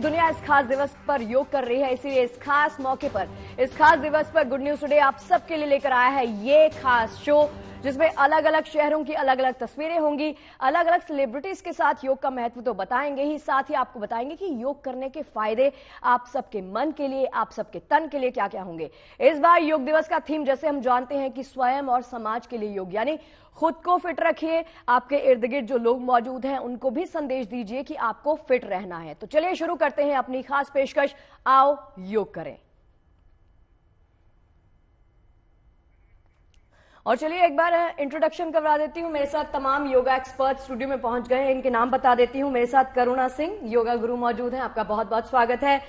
दुनिया इस खास दिवस पर योग कर रही है, इसीलिए इस खास मौके पर, इस खास दिवस पर गुड न्यूज टुडे आप सबके लिए लेकर आया है ये खास शो, जिसमें अलग अलग शहरों की अलग अलग तस्वीरें होंगी, अलग अलग सेलिब्रिटीज के साथ योग का महत्व तो बताएंगे ही, साथ ही आपको बताएंगे कि योग करने के फायदे आप सबके मन के लिए, आप सबके तन के लिए क्या क्या होंगे। इस बार योग दिवस का थीम जैसे हम जानते हैं कि स्वयं और समाज के लिए योग, यानी खुद को फिट रखिए, आपके इर्द गिर्द जो लोग मौजूद हैं उनको भी संदेश दीजिए कि आपको फिट रहना है। तो चलिए शुरू करते हैं अपनी खास पेशकश, आओ योग करें। और चलिए एक बार इंट्रोडक्शन करवा देती हूँ। मेरे साथ तमाम योगा एक्सपर्ट स्टूडियो में पहुंच गए हैं, इनके नाम बता देती हूँ। मेरे साथ करुणा सिंह योगा गुरु मौजूद हैं, आपका बहुत बहुत स्वागत है।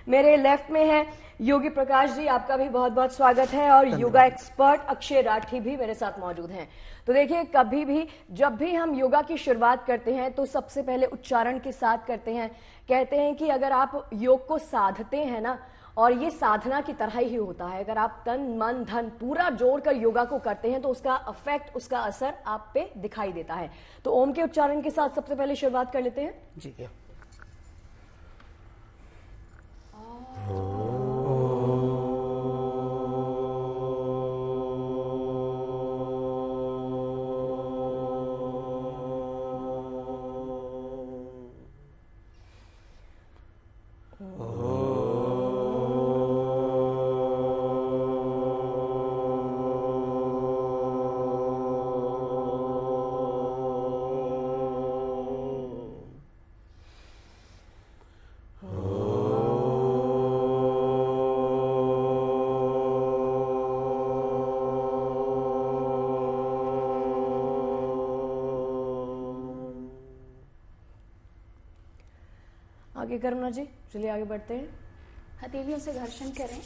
मेरे लेफ्ट में है योगी प्रकाश जी, आपका भी बहुत बहुत स्वागत है। और योगा एक्सपर्ट अक्षय राठी भी मेरे साथ मौजूद हैं। तो देखिए, कभी भी जब भी हम योगा की शुरुआत करते हैं तो सबसे पहले उच्चारण के साथ करते हैं। कहते हैं कि अगर आप योग को साधते हैं ना, और ये साधना की तरह ही होता है, अगर आप तन मन धन पूरा जोड़कर योगा को करते हैं तो उसका इफेक्ट, उसका असर आप पे दिखाई देता है। तो ओम के उच्चारण के साथ सबसे पहले शुरुआत कर लेते हैं जी। आगे करुणा जी, चलिए आगे बढ़ते हैं। हथेलियों से घर्षण करें,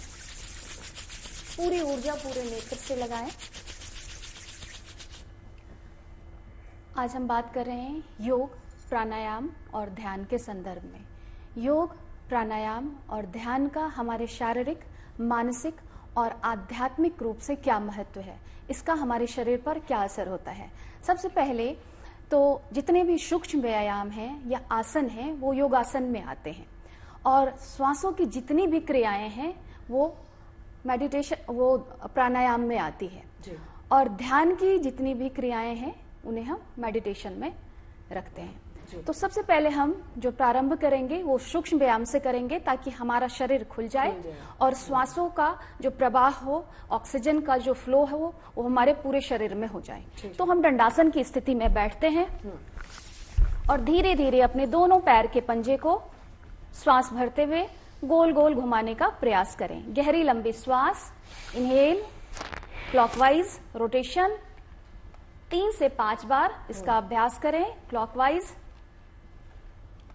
पूरी ऊर्जा पूरे नेत्र से लगाएं। आज हम बात कर रहे हैं योग, प्राणायाम और ध्यान के संदर्भ में। योग, प्राणायाम और ध्यान का हमारे शारीरिक, मानसिक और आध्यात्मिक रूप से क्या महत्व है, इसका हमारे शरीर पर क्या असर होता है। सबसे पहले तो जितने भी सूक्ष्म व्यायाम हैं या आसन हैं वो योगासन में आते हैं, और श्वासों की जितनी भी क्रियाएं हैं वो मेडिटेशन, वो प्राणायाम में आती है जी। और ध्यान की जितनी भी क्रियाएं हैं उन्हें हम मेडिटेशन में रखते हैं। तो सबसे पहले हम जो प्रारंभ करेंगे वो सूक्ष्म व्यायाम से करेंगे, ताकि हमारा शरीर खुल जाए और श्वासों का जो प्रवाह हो, ऑक्सीजन का जो फ्लो है वो हमारे पूरे शरीर में हो जाए। तो हम दंडासन की स्थिति में बैठते हैं और धीरे धीरे अपने दोनों पैर के पंजे को श्वास भरते हुए गोल गोल घुमाने का प्रयास करें। गहरी लंबी श्वास, इनहेल, क्लॉकवाइज रोटेशन 3 से 5 बार इसका अभ्यास करें, क्लॉकवाइज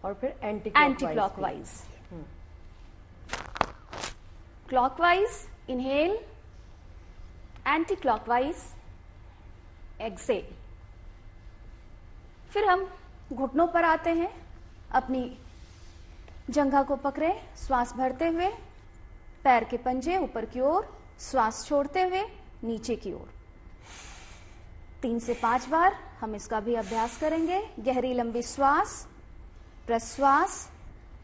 और फिर anticlockwise. Clockwise inhale, anticlockwise exhale. फिर हम घुटनों पर आते हैं, अपनी जंघा को पकड़े, श्वास भरते हुए पैर के पंजे ऊपर की ओर, श्वास छोड़ते हुए नीचे की ओर 3 से 5 बार हम इसका भी अभ्यास करेंगे। गहरी लंबी श्वास, प्रश्वास,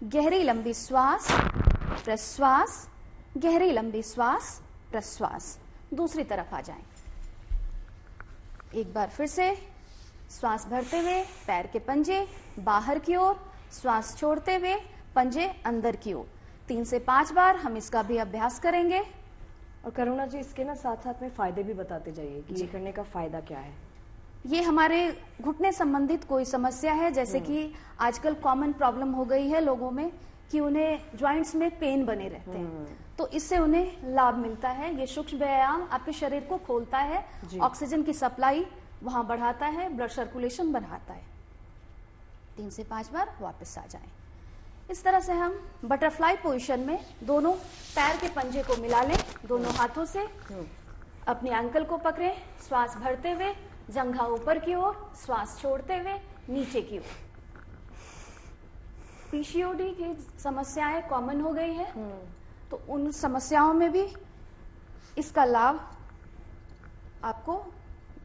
गहरी लंबी श्वास, प्रश्वास, गहरी लंबी श्वास, प्रश्वास। दूसरी तरफ आ जाएं। एक बार फिर से श्वास भरते हुए पैर के पंजे बाहर की ओर, श्वास छोड़ते हुए पंजे अंदर की ओर 3 से 5 बार हम इसका भी अभ्यास करेंगे। और करुणा जी, इसके ना साथ साथ में फायदे भी बताते जाइए कि ये करने का फायदा क्या है। ये हमारे घुटने संबंधित कोई समस्या है, जैसे कि आजकल कॉमन प्रॉब्लम हो गई है लोगों में कि उन्हें जॉइंट्स में पेन बने रहते हैं, तो इससे उन्हें लाभ मिलता है। ये सूक्ष्म व्यायाम आपके शरीर को खोलता है, ऑक्सीजन की सप्लाई वहां बढ़ाता है, ब्लड सर्कुलेशन बढ़ाता है। 3 से 5 बार वापस आ जाएं। इस तरह से हम बटरफ्लाई पोजीशन में दोनों पैर के पंजे को मिला लें, दोनों हाथों से अपनी एंकल को पकड़े, श्वास भरते हुए जंघा ऊपर की ओर, श्वास छोड़ते हुए नीचे की ओर। पीसीओडी की समस्याएं कॉमन हो गई है, तो उन समस्याओं में भी इसका लाभ आपको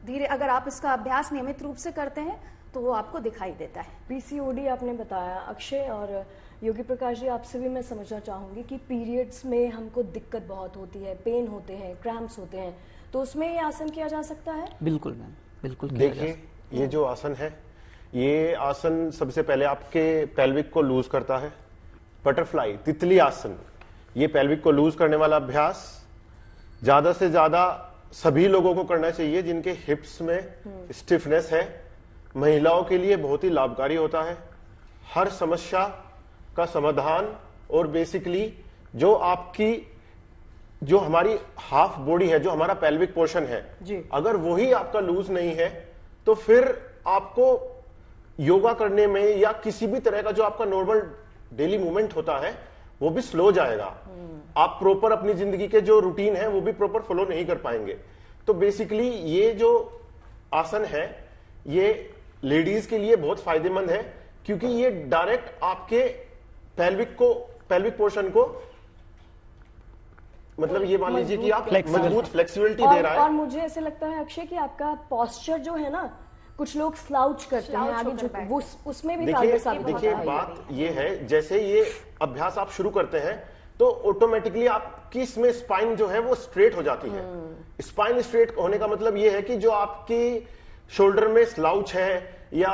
धीरे, अगर आप इसका अभ्यास नियमित रूप से करते हैं तो वो आपको दिखाई देता है। पीसीओडी आपने बताया। अक्षय और योगी प्रकाश जी, आपसे भी मैं समझना चाहूंगी कि पीरियड्स में हमको दिक्कत बहुत होती है, पेन होते हैं, क्रैम्प्स होते हैं, तो उसमें ये आसन किया जा सकता है? बिल्कुल मैम, बिल्कुल। देखिए, ये जो आसन है, ये आसन सबसे पहले आपके पेल्विक को लूज करता है। बटरफ्लाई, तितली आसन, ये पेल्विक को लूज करने वाला अभ्यास ज्यादा से ज्यादा सभी लोगों को करना चाहिए जिनके हिप्स में स्टिफनेस है। महिलाओं के लिए बहुत ही लाभकारी होता है। हर समस्या का समाधान, और बेसिकली जो हमारी हाफ बॉडी है, जो हमारा पेल्विक पोर्शन है जी, अगर वही आपका लूज नहीं है तो फिर आपको योगा करने में या किसी भी तरह का जो आपका नॉर्मल डेली मूवमेंट होता है वो भी स्लो जाएगा। आप प्रॉपर अपनी जिंदगी के जो रूटीन है वो भी प्रॉपर फॉलो नहीं कर पाएंगे। तो बेसिकली ये जो आसन है ये लेडीज के लिए बहुत फायदेमंद है, क्योंकि ये डायरेक्ट आपके पेल्विक पोर्शन को, मतलब ये मान लीजिए कि आप मजबूत फ्लेक्सिबिलिटी दे रहा है। और मुझे ऐसे लगता है अक्षय कि आपका पोस्चर जो है ना, कुछ लोग स्लाउच करते हैं, आगे झुक, वो उसमें भी ताकत साबित होता है। देखिए, बात ये है, जैसे ये अभ्यास आप शुरू करते हैं तो ऑटोमेटिकली आपकी इसमें स्पाइन जो है वो स्ट्रेट हो जाती है। स्पाइन स्ट्रेट होने का मतलब ये है कि जो आपकी शोल्डर में स्लाउच है या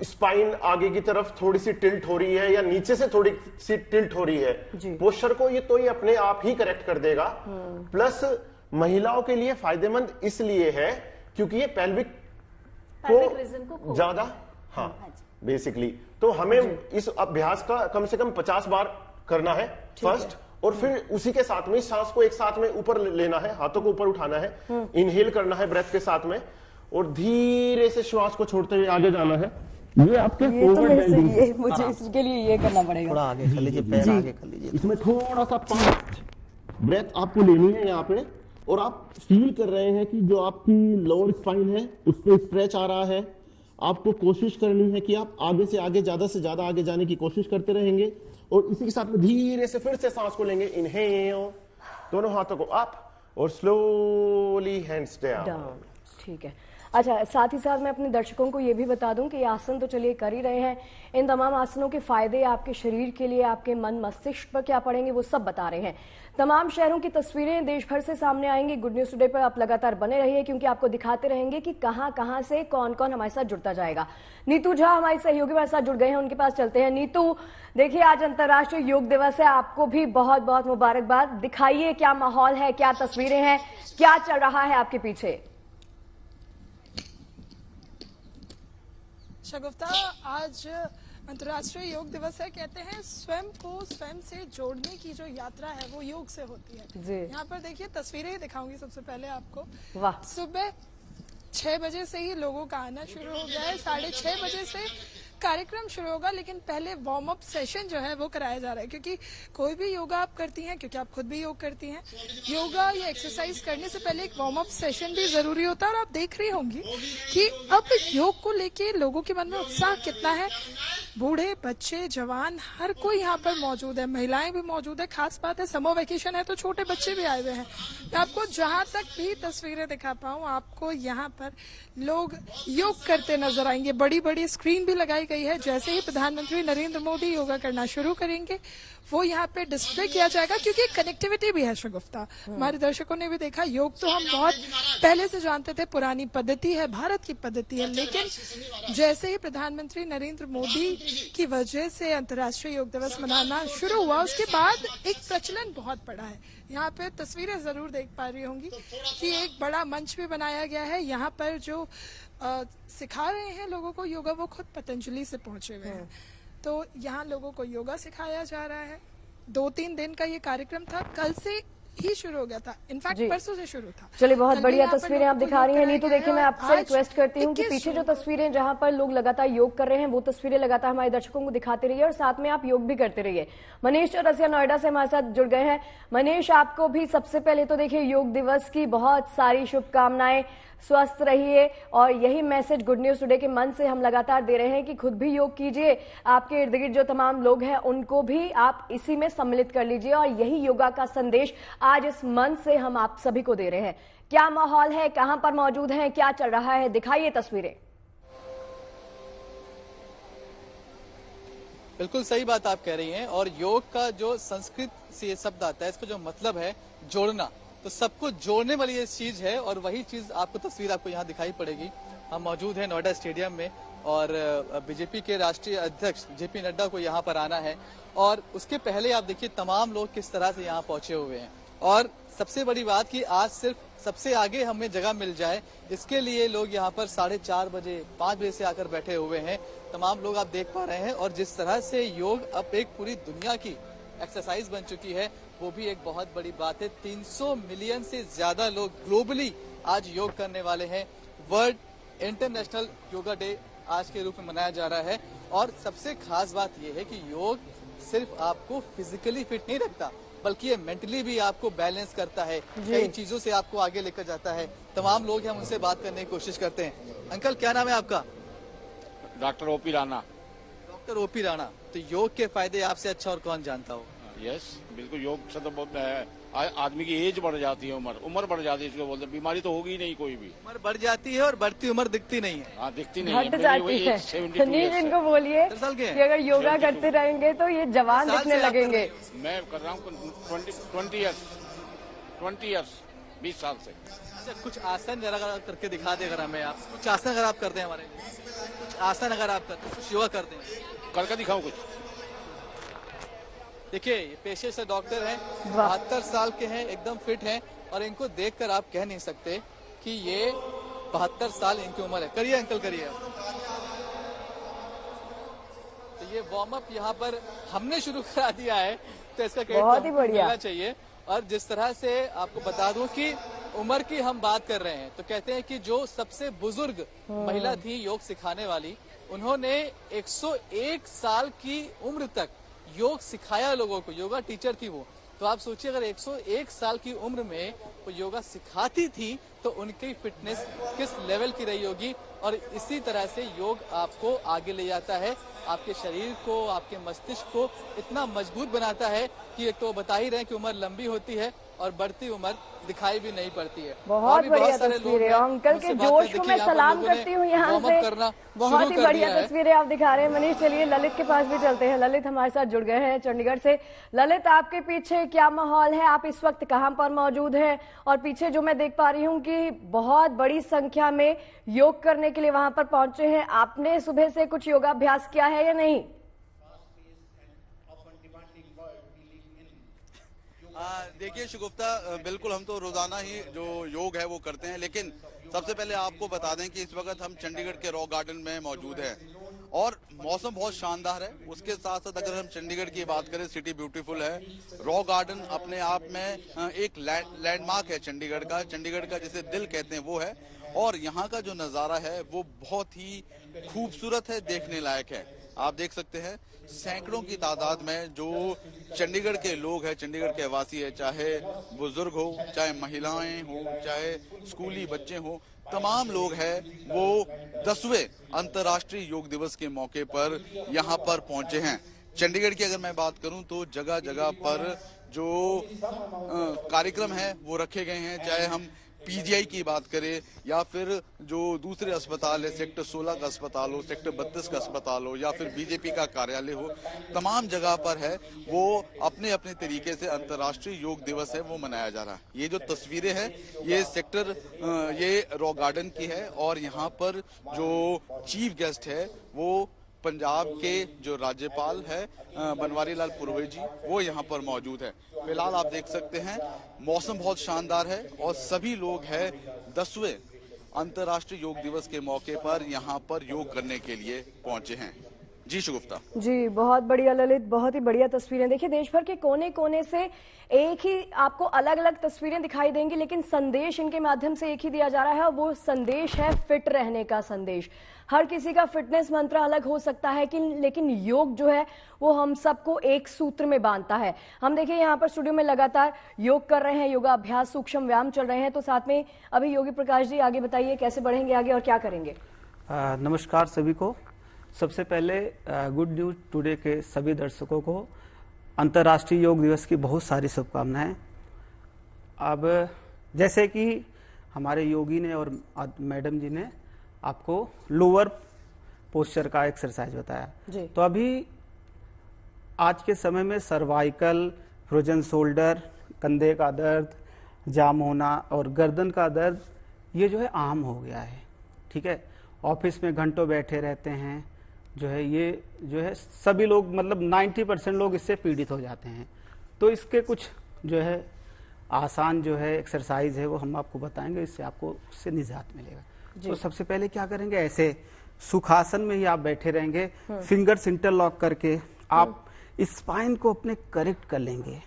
स्पाइन आगे की तरफ थोड़ी सी टिल्ट हो रही है या नीचे से थोड़ी सी टिल्ट हो रही है, पोस्चर को ये अपने आप ही करेक्ट कर देगा। प्लस महिलाओं के लिए फायदेमंद इसलिए है क्योंकि ये पेल्विक को ज्यादा, हाँ बेसिकली, तो हमें इस अभ्यास का कम से कम 50 बार करना है फर्स्ट, और फिर उसी के साथ में सांस को एक साथ में ऊपर लेना है, हाथों को ऊपर उठाना है, इनहेल करना है ब्रेथ के साथ में, और धीरे से श्वास को छोड़ते हुए आगे जाना है। ये आपके फॉरवर्ड बेंडिंग है, मुझे इसके लिए ये करना पड़ेगा। थोड़ा आगे कर लीजिए, पैर आगे कर लीजिए। इसमें थोड़ा सा 5 ब्रेथ आपको लेनी है यहाँ पे, और आप फील कर रहे हैं कि जो आपकी लोअर स्पाइन है उस पर स्ट्रेच आ रहा है। आपको कोशिश करनी है कि आप आगे से आगे, ज्यादा से ज्यादा आगे जाने की कोशिश करते रहेंगे, और इसी के साथ में धीरे से फिर से सांस को लेंगे। इनहेल, दोनों हाथों को अप और स्लोली हैंड्स डाउन। ठीक है। अच्छा, साथ ही साथ मैं अपने दर्शकों को ये भी बता दूं कि ये आसन तो चलिए कर ही रहे हैं, इन तमाम आसनों के फायदे आपके शरीर के लिए, आपके मन मस्तिष्क पर क्या पड़ेंगे वो सब बता रहे हैं। तमाम शहरों की तस्वीरें देश भर से सामने आएंगी। गुड न्यूज टुडे पर आप लगातार बने रहिए, क्योंकि आपको दिखाते रहेंगे कि कहां कहां से कौन कौन हमारे साथ जुड़ता जाएगा। नीतू झा हमारी सहयोगी हमारे साथ जुड़ गए हैं, उनके पास चलते हैं। नीतू, देखिए आज अंतर्राष्ट्रीय योग दिवस है, आपको भी बहुत बहुत मुबारकबाद। दिखाइए क्या माहौल है, क्या तस्वीरें हैं, क्या चल रहा है आपके पीछे? शगुफ्ता, आज अंतर्राष्ट्रीय योग दिवस है। कहते हैं स्वयं को स्वयं से जोड़ने की जो यात्रा है वो योग से होती है। यहाँ पर देखिए तस्वीरें ही दिखाऊंगी सबसे पहले आपको। वाह। सुबह 6 बजे से ही लोगों का आना शुरू हो गया है। 6:30 बजे से कार्यक्रम शुरू होगा, लेकिन पहले वार्म अप सेशन जो है वो कराया जा रहा है, क्योंकि कोई भी योगा आप करती हैं, क्योंकि आप खुद भी योग करती हैं, योगा या एक्सरसाइज करने से पहले एक वार्म अप सेशन भी जरूरी होता है। और आप देख रही होंगी कि अब योग को लेके लोगों के मन में उत्साह कितना है। बूढ़े, बच्चे, जवान, हर कोई यहाँ पर मौजूद है, महिलाएं भी मौजूद है। खास बात है समर वेकेशन है तो छोटे बच्चे भी आए हुए हैं। मैं आपको जहां तक भी तस्वीरें दिखा पाऊं, आपको यहाँ पर लोग योग करते नजर आएंगे। बड़ी बड़ी स्क्रीन भी लगाई गई है। जैसे ही प्रधानमंत्री नरेंद्र मोदी योगा करना शुरू करेंगे वो यहाँ पे डिस्प्ले किया जाएगा, क्योंकि कनेक्टिविटी भी है। शगुफ्ता, हमारे दर्शकों ने भी देखा, योग तो हम बहुत पहले से जानते थे, पुरानी पद्धति है, भारत की पद्धति है, लेकिन जैसे ही प्रधानमंत्री नरेंद्र मोदी की वजह से अंतर्राष्ट्रीय योग दिवस मनाना शुरू हुआ, उसके बाद एक प्रचलन बहुत बड़ा है। यहाँ पे तस्वीरें जरूर देख पा रही होंगी कि एक बड़ा मंच भी बनाया गया है। यहाँ पर जो सिखा रहे हैं लोगों को योगा, वो खुद पतंजलि से पहुंचे हुए हैं। तो यहाँ लोगों को योगा सिखाया जा रहा है। 2-3 दिन का ये कार्यक्रम था, कल से ही शुरू हो गया था, इनफैक्ट परसों से शुरू था। चलिए, बहुत बढ़िया तस्वीरें आप दिखा रही हैं। नीतू, देखिए मैं आपसे रिक्वेस्ट करती हूँ कि पीछे जो तस्वीरें जहां पर लोग लगातार योग कर रहे हैं वो तस्वीरें लगातार हमारे दर्शकों को दिखाते रहिए, और साथ में आप योग भी करते रहिए। मनीष चौरसिया नोएडा से हमारे साथ जुड़ गए हैं। मनीष, आपको भी सबसे पहले तो देखिए योग दिवस की बहुत सारी शुभकामनाएं। स्वस्थ रहिए, और यही मैसेज गुड न्यूज टुडे के मन से हम लगातार दे रहे हैं कि खुद भी योग कीजिए, आपके इर्द गिर्द जो तमाम लोग हैं उनको भी आप इसी में सम्मिलित कर लीजिए, और यही योगा का संदेश आज इस मन से हम आप सभी को दे रहे हैं। क्या माहौल है, कहां पर मौजूद हैं, क्या चल रहा है, दिखाइए तस्वीरें। बिल्कुल सही बात आप कह रही हैं। और योग का जो संस्कृत से ये शब्द आता है, इसका जो मतलब है जोड़ना, तो सबको जोड़ने वाली ये चीज है। और वही चीज आपको तस्वीर आपको यहाँ दिखाई पड़ेगी। हम मौजूद हैं नोएडा स्टेडियम में और बीजेपी के राष्ट्रीय अध्यक्ष जेपी नड्डा को यहाँ पर आना है। और उसके पहले आप देखिए तमाम लोग किस तरह से यहाँ पहुंचे हुए हैं। और सबसे बड़ी बात कि आज सिर्फ सबसे आगे हमें जगह मिल जाए, इसके लिए लोग यहाँ पर 4:30 बजे 5 बजे से आकर बैठे हुए हैं। तमाम लोग आप देख पा रहे हैं। और जिस तरह से योग अब एक पूरी दुनिया की एक्सरसाइज बन चुकी है, वो भी एक बहुत बड़ी बात है। 300 मिलियन से ज्यादा लोग ग्लोबली आज योग करने वाले हैं। वर्ल्ड इंटरनेशनल योगा डे आज के रूप में मनाया जा रहा है। और सबसे खास बात यह है कि योग सिर्फ आपको फिजिकली फिट नहीं रखता, बल्कि ये मेंटली भी आपको बैलेंस करता है, कई चीजों से आपको आगे लेकर जाता है। तमाम लोग हम उनसे बात करने की कोशिश करते हैं। अंकल, क्या नाम है आपका? Doctor OP Rana. Doctor OP Rana, तो योग के फायदे आपसे अच्छा और कौन जानता हो? यस, बिल्कुल। योग से तो बहुत आदमी की एज बढ़ जाती है, उम्र बढ़ जाती है, इसको बोलते हैं। बीमारी तो होगी ही नहीं कोई भी। उम्र बढ़ जाती है और बढ़ती उम्र दिखती नहीं है। हाँ, दिखती नहीं हट जाती है। 72 नीज इनको बोलिए कि अगर योगा करते रहेंगे तो ये जवान दिखने लगेंगे। मैं कर रहा हूँ 20 ईयर्स 20 साल से। अच्छा, कुछ आसन जरा करके दिखा दे अगर हमें। आप कुछ आसन अगर आप करते हैं हमारे, कुछ आसन अगर आप करते हैं, कुछ योगा करते हैं, करके दिखाऊं कुछ? देखिए, ये पेशे से डॉक्टर हैं, 72 साल के हैं, एकदम फिट हैं। और इनको देखकर आप कह नहीं सकते कि ये 72 साल इनकी उम्र है। करिए अंकल, करिए। तो ये वार्म अप यहाँ पर हमने शुरू करा दिया है, तो इसका बहुत ही बढ़िया मिलना चाहिए। और जिस तरह से आपको बता दूं कि उम्र की हम बात कर रहे हैं, तो कहते हैं कि जो सबसे बुजुर्ग महिला थी योग सिखाने वाली, उन्होंने 101 साल की उम्र तक योग सिखाया लोगों को। योगा टीचर थी वो। तो आप सोचिए, अगर 101 साल की उम्र में वो योगा सिखाती थी तो उनकी फिटनेस किस लेवल की रही होगी। और इसी तरह से योग आपको आगे ले जाता है, आपके शरीर को, आपके मस्तिष्क को इतना मजबूत बनाता है कि एक तो बता ही रहे हैं कि उम्र लंबी होती है और बढ़ती उम्र दिखाई भी नहीं पड़ती है। बहुत बढ़िया तस्वीरें। अंकल के जोश को मैं सलाम करती हूँ यहाँ से। बहुत ही बढ़िया तस्वीरें आप दिखा रहे हैं। मनीष, चलिए ललित के पास भी चलते हैं। ललित हमारे साथ जुड़ गए हैं चंडीगढ़ से। ललित, आपके पीछे क्या माहौल है? आप इस वक्त कहाँ पर मौजूद हैं? और पीछे जो मैं देख पा रही हूँ कि बहुत बड़ी संख्या में योग करने के लिए वहां पर पहुंचे हैं। आपने सुबह से कुछ योगाभ्यास किया है या नहीं? देखिए शुगुफ्ता, बिल्कुल हम तो रोजाना ही जो योग है वो करते हैं, लेकिन सबसे पहले आपको बता दें कि इस वक्त हम चंडीगढ़ के रॉक गार्डन में मौजूद हैं और मौसम बहुत शानदार है। उसके साथ साथ अगर हम चंडीगढ़ की बात करें, सिटी ब्यूटीफुल है। रॉक गार्डन अपने आप में एक लैंडमार्क है चंडीगढ़ का। चंडीगढ़ का जिसे दिल कहते हैं वो है। और यहाँ का जो नज़ारा है वो बहुत ही खूबसूरत है, देखने लायक है। आप देख सकते हैं सैकड़ों की तादाद में जो चंडीगढ़ के लोग हैं, चंडीगढ़ के वासी है, चाहे बुजुर्ग हो, चाहे महिलाएं हो, चाहे स्कूली बच्चे हो, तमाम लोग हैं वो 10वें अंतर्राष्ट्रीय योग दिवस के मौके पर यहाँ पर पहुंचे हैं। चंडीगढ़ की अगर मैं बात करूं तो जगह जगह पर जो कार्यक्रम है वो रखे गए हैं, चाहे हम पीजीआई की बात करें या फिर जो दूसरे अस्पताल है, सेक्टर 16 का अस्पताल हो, सेक्टर 32 का अस्पताल हो या फिर बीजेपी का कार्यालय हो, तमाम जगह पर है वो अपने अपने तरीके से अंतर्राष्ट्रीय योग दिवस है वो मनाया जा रहा है। ये जो तस्वीरें हैं ये सेक्टर ये रॉक गार्डन की है और यहाँ पर जो चीफ गेस्ट है वो पंजाब के जो राज्यपाल है बनवारी लाल पुरोहित जी, वो यहाँ पर मौजूद है। फिलहाल आप देख सकते हैं मौसम बहुत शानदार है और सभी लोग हैं 10वें अंतर्राष्ट्रीय योग दिवस के मौके पर यहाँ पर योग करने के लिए पहुंचे हैं। जी शुगुफ्ता। जी बहुत बढ़िया ललित, बहुत ही बढ़िया तस्वीरें। देखिए देश भर के कोने कोने से एक ही आपको अलग अलग तस्वीरें दिखाई देंगी, लेकिन संदेश इनके माध्यम से एक ही दिया जा रहा है। वो संदेश है फिट रहने का संदेश। हर किसी का फिटनेस मंत्र अलग हो सकता है कि लेकिन योग जो है वो हम सबको एक सूत्र में बांधता है। हम देखिए यहाँ पर स्टूडियो में लगातार योग कर रहे हैं, योगा अभ्यास, सूक्ष्म व्यायाम चल रहे हैं। तो साथ में अभी योगी प्रकाश जी आगे बताइए कैसे बढ़ेंगे आगे और क्या करेंगे? नमस्कार सभी को। सबसे पहले गुड न्यूज टुडे के सभी दर्शकों को अंतर्राष्ट्रीय योग दिवस की बहुत सारी शुभकामनाएं। अब जैसे कि हमारे योगी ने और मैडम जी ने आपको लोअर पोस्चर का एक्सरसाइज बताया, तो अभी आज के समय में सर्वाइकल, फ्रोजन शोल्डर, कंधे का दर्द, जाम होना और गर्दन का दर्द ये जो है आम हो गया है। ठीक है, ऑफिस में घंटों बैठे रहते हैं, जो है ये जो है सभी लोग मतलब 90% लोग इससे पीड़ित हो जाते हैं। तो इसके कुछ जो है आसान जो है एक्सरसाइज है वो हम आपको बताएंगे, इससे आपको उससे निजात मिलेगा। तो सबसे पहले क्या करेंगे, ऐसे सुखासन में ही आप बैठे रहेंगे, फिंगर्स इंटरलॉक करके आप स्पाइन को अपने करेक्ट कर लेंगे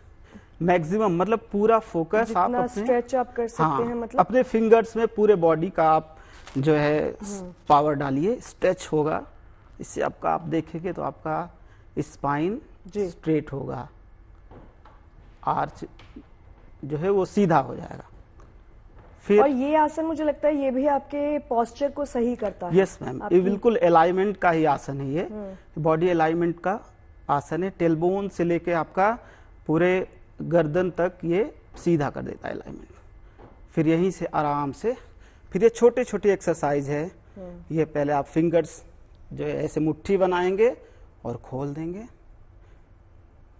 मैक्सिमम, मतलब पूरा फोकस आप अपने स्ट्रेच आप कर सकते हैं, मतलब अपने फिंगर्स में पूरे बॉडी का आप जो है पावर डालिए, स्ट्रेच होगा। इससे आपका आप देखेंगे तो आपका स्पाइन स्ट्रेट होगा, आर्च जो है वो सीधा हो जाएगा। फिर और ये आसन मुझे लगता है ये भी आपके पोस्चर को सही करता है। यस मैम, ये बिल्कुल अलाइनमेंट का ही आसन है, ये बॉडी अलाइनमेंट का आसन है। टेलबोन से लेके आपका पूरे गर्दन तक ये सीधा कर देता है अलाइनमेंट। फिर यहीं से आराम से फिर ये छोटे छोटे एक्सरसाइज है। ये पहले आप फिंगर्स जो है ऐसे मुट्ठी बनाएंगे और खोल देंगे,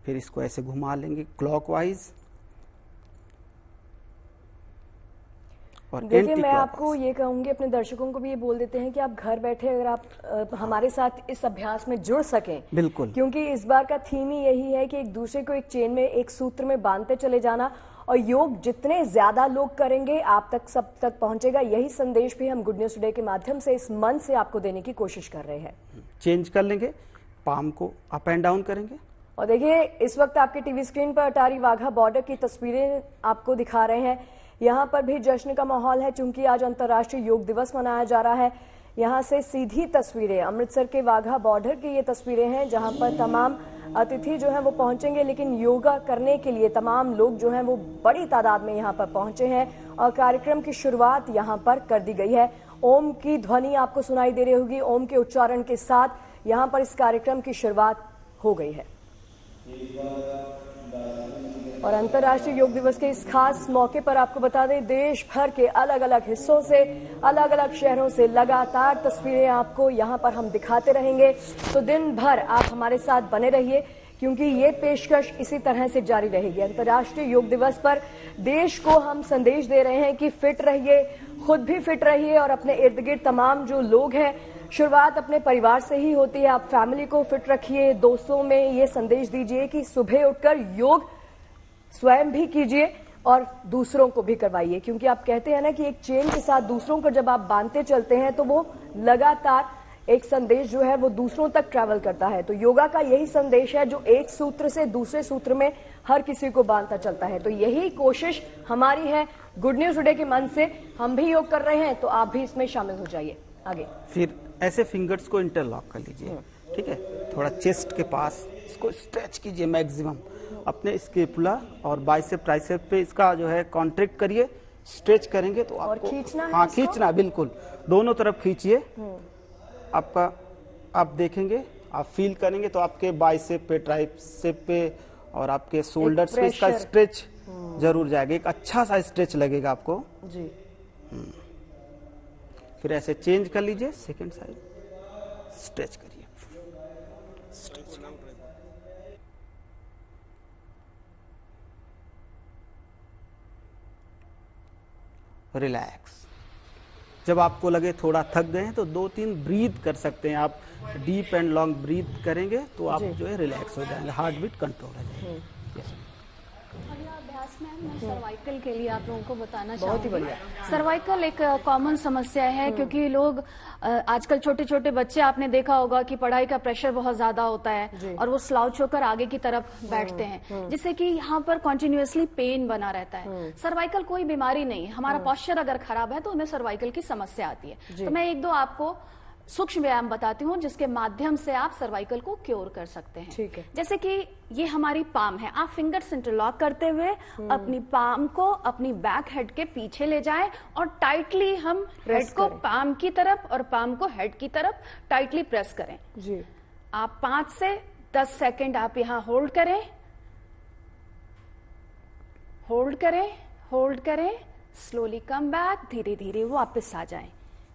फिर इसको ऐसे घुमा लेंगे क्लॉकवाइज और देखिए, मैं आपको ये कहूंगी, अपने दर्शकों को भी ये बोल देते हैं कि आप घर बैठे अगर आप हमारे साथ इस अभ्यास में जुड़ सकें, बिल्कुल, क्योंकि इस बार का थीम ही यही है कि एक दूसरे को एक चेन में, एक सूत्र में बांधते चले जाना, और योग जितने ज्यादा लोग करेंगे आप तक सब तक पहुंचेगा। यही संदेश भी हम गुड न्यूज टुडे के माध्यम से इस मन से आपको देने की कोशिश कर रहे हैं। चेंज कर लेंगे, पाम को अप एंड डाउन करेंगे। और देखिए, इस वक्त आपके टीवी स्क्रीन पर अटारी वाघा बॉर्डर की तस्वीरें आपको दिखा रहे हैं। यहाँ पर भी जश्न का माहौल है, चूंकि आज अंतर्राष्ट्रीय योग दिवस मनाया जा रहा है। यहाँ से सीधी तस्वीरें अमृतसर के वाघा बॉर्डर की ये तस्वीरें हैं, जहाँ पर तमाम अतिथि जो हैं वो पहुंचेंगे, लेकिन योगा करने के लिए तमाम लोग जो हैं वो बड़ी तादाद में यहाँ पर पहुंचे हैं और कार्यक्रम की शुरुआत यहाँ पर कर दी गई है। ओम की ध्वनि आपको सुनाई दे रही होगी, ओम के उच्चारण के साथ यहाँ पर इस कार्यक्रम की शुरुआत हो गई है। और अंतर्राष्ट्रीय योग दिवस के इस खास मौके पर आपको बता दें, देश भर के अलग अलग हिस्सों से, अलग अलग शहरों से लगातार तस्वीरें आपको यहाँ पर हम दिखाते रहेंगे। तो दिन भर आप हमारे साथ बने रहिए, क्योंकि ये पेशकश इसी तरह से जारी रहेगी। अंतर्राष्ट्रीय योग दिवस पर देश को हम संदेश दे रहे हैं कि फिट रहिए, खुद भी फिट रहिए और अपने इर्द गिर्द तमाम जो लोग हैं, शुरुआत अपने परिवार से ही होती है। आप फैमिली को फिट रखिए, दोस्तों में ये संदेश दीजिए कि सुबह उठकर योग स्वयं भी कीजिए और दूसरों को भी करवाइए, क्योंकि आप कहते हैं ना कि एक चेन के साथ दूसरों को जब आप बांधते चलते हैं तो वो लगातार एक संदेश जो है वो दूसरों तक ट्रैवल करता है। तो योगा का यही संदेश है, जो एक सूत्र से दूसरे सूत्र में हर किसी को बांधता चलता है। तो यही कोशिश हमारी है गुड न्यूज टुडे के मन से। हम भी योग कर रहे हैं, तो आप भी इसमें शामिल हो जाइए। आगे फिर ऐसे फिंगर्स को इंटरलॉक कर लीजिए, ठीक है, थोड़ा चेस्ट के पास इसको स्ट्रेच कीजिए मैक्सिमम, अपने स्कैपुला और बाइसेप ट्राइसेप पे इसका जो है कॉन्ट्रैक्ट करिए, स्ट्रेच करेंगे तो आपको खींचना है, हाँ खींचना, बिल्कुल दोनों तरफ खींचिए। आपका आप देखेंगे, आप फील करेंगे तो आपके बाइसेप पे, ट्राइसेप पे और आपके शोल्डर्स पे इसका स्ट्रेच जरूर जाएगा, एक अच्छा सा स्ट्रेच लगेगा आपको जी। फिर ऐसे चेंज कर लीजिए, सेकंड साइड स्ट्रेच करिए, स्ट्रेच रिलैक्स। जब आपको लगे थोड़ा थक गए हैं तो 2-3 ब्रीथ कर सकते हैं आप, डीप एंड लॉन्ग ब्रीथ करेंगे तो आप जो है रिलैक्स हो जाएंगे, हार्ट बीट कंट्रोल हो जाएगी। अगला अभ्यास में मैं सर्वाइकल के लिए आप लोगों को बताना बहुत ही चाहूंगी। बढ़िया। सर्वाइकल एक कॉमन समस्या है, क्योंकि लोग आजकल छोटे छोटे बच्चे आपने देखा होगा कि पढ़ाई का प्रेशर बहुत ज्यादा होता है और वो स्लाउच होकर आगे की तरफ बैठते हैं, जिससे कि यहाँ पर कॉन्टिन्यूअसली पेन बना रहता है। सर्वाइकल कोई बीमारी नहीं, हमारा पोस्चर अगर खराब है तो हमें सर्वाइकल की समस्या आती है। तो मैं 1-2 आपको सूक्ष्म व्यायाम बताती हूँ जिसके माध्यम से आप सर्वाइकल को क्योर कर सकते हैं। ठीक है। जैसे कि ये हमारी पाम है, आप फिंगर्स इंटरलॉक करते हुए अपनी पाम को अपनी बैक हेड के पीछे ले जाएं और टाइटली हम हेड को पाम की तरफ और पाम को हेड की तरफ टाइटली प्रेस करें जी। आप 5 से 10 सेकंड आप यहाँ होल्ड करें, होल्ड करें, होल्ड करें, स्लोली कम बैक, धीरे धीरे वापस आ जाएं।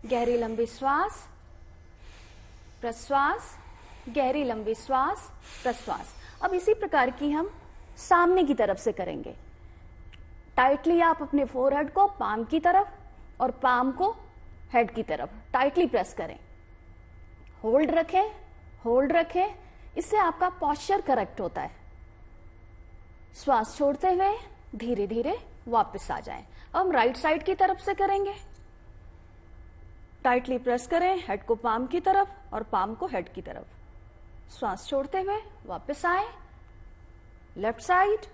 गहरी लंबी श्वास, प्रश्वास, गहरी लंबी श्वास, प्रश्वास। अब इसी प्रकार की हम सामने की तरफ से करेंगे। टाइटली आप अपने फोरहेड को पाम की तरफ और पाम को हेड की तरफ टाइटली प्रेस करें। होल्ड रखें, होल्ड रखें, इससे आपका पोस्चर करेक्ट होता है। श्वास छोड़ते हुए धीरे धीरे वापस आ जाएं। अब हम राइट साइड की तरफ से करेंगे। टाइटली प्रेस करें हेड को पाम की तरफ और पाम को हेड की तरफ। श्वास छोड़ते हुए वापस आए। लेफ्ट साइड,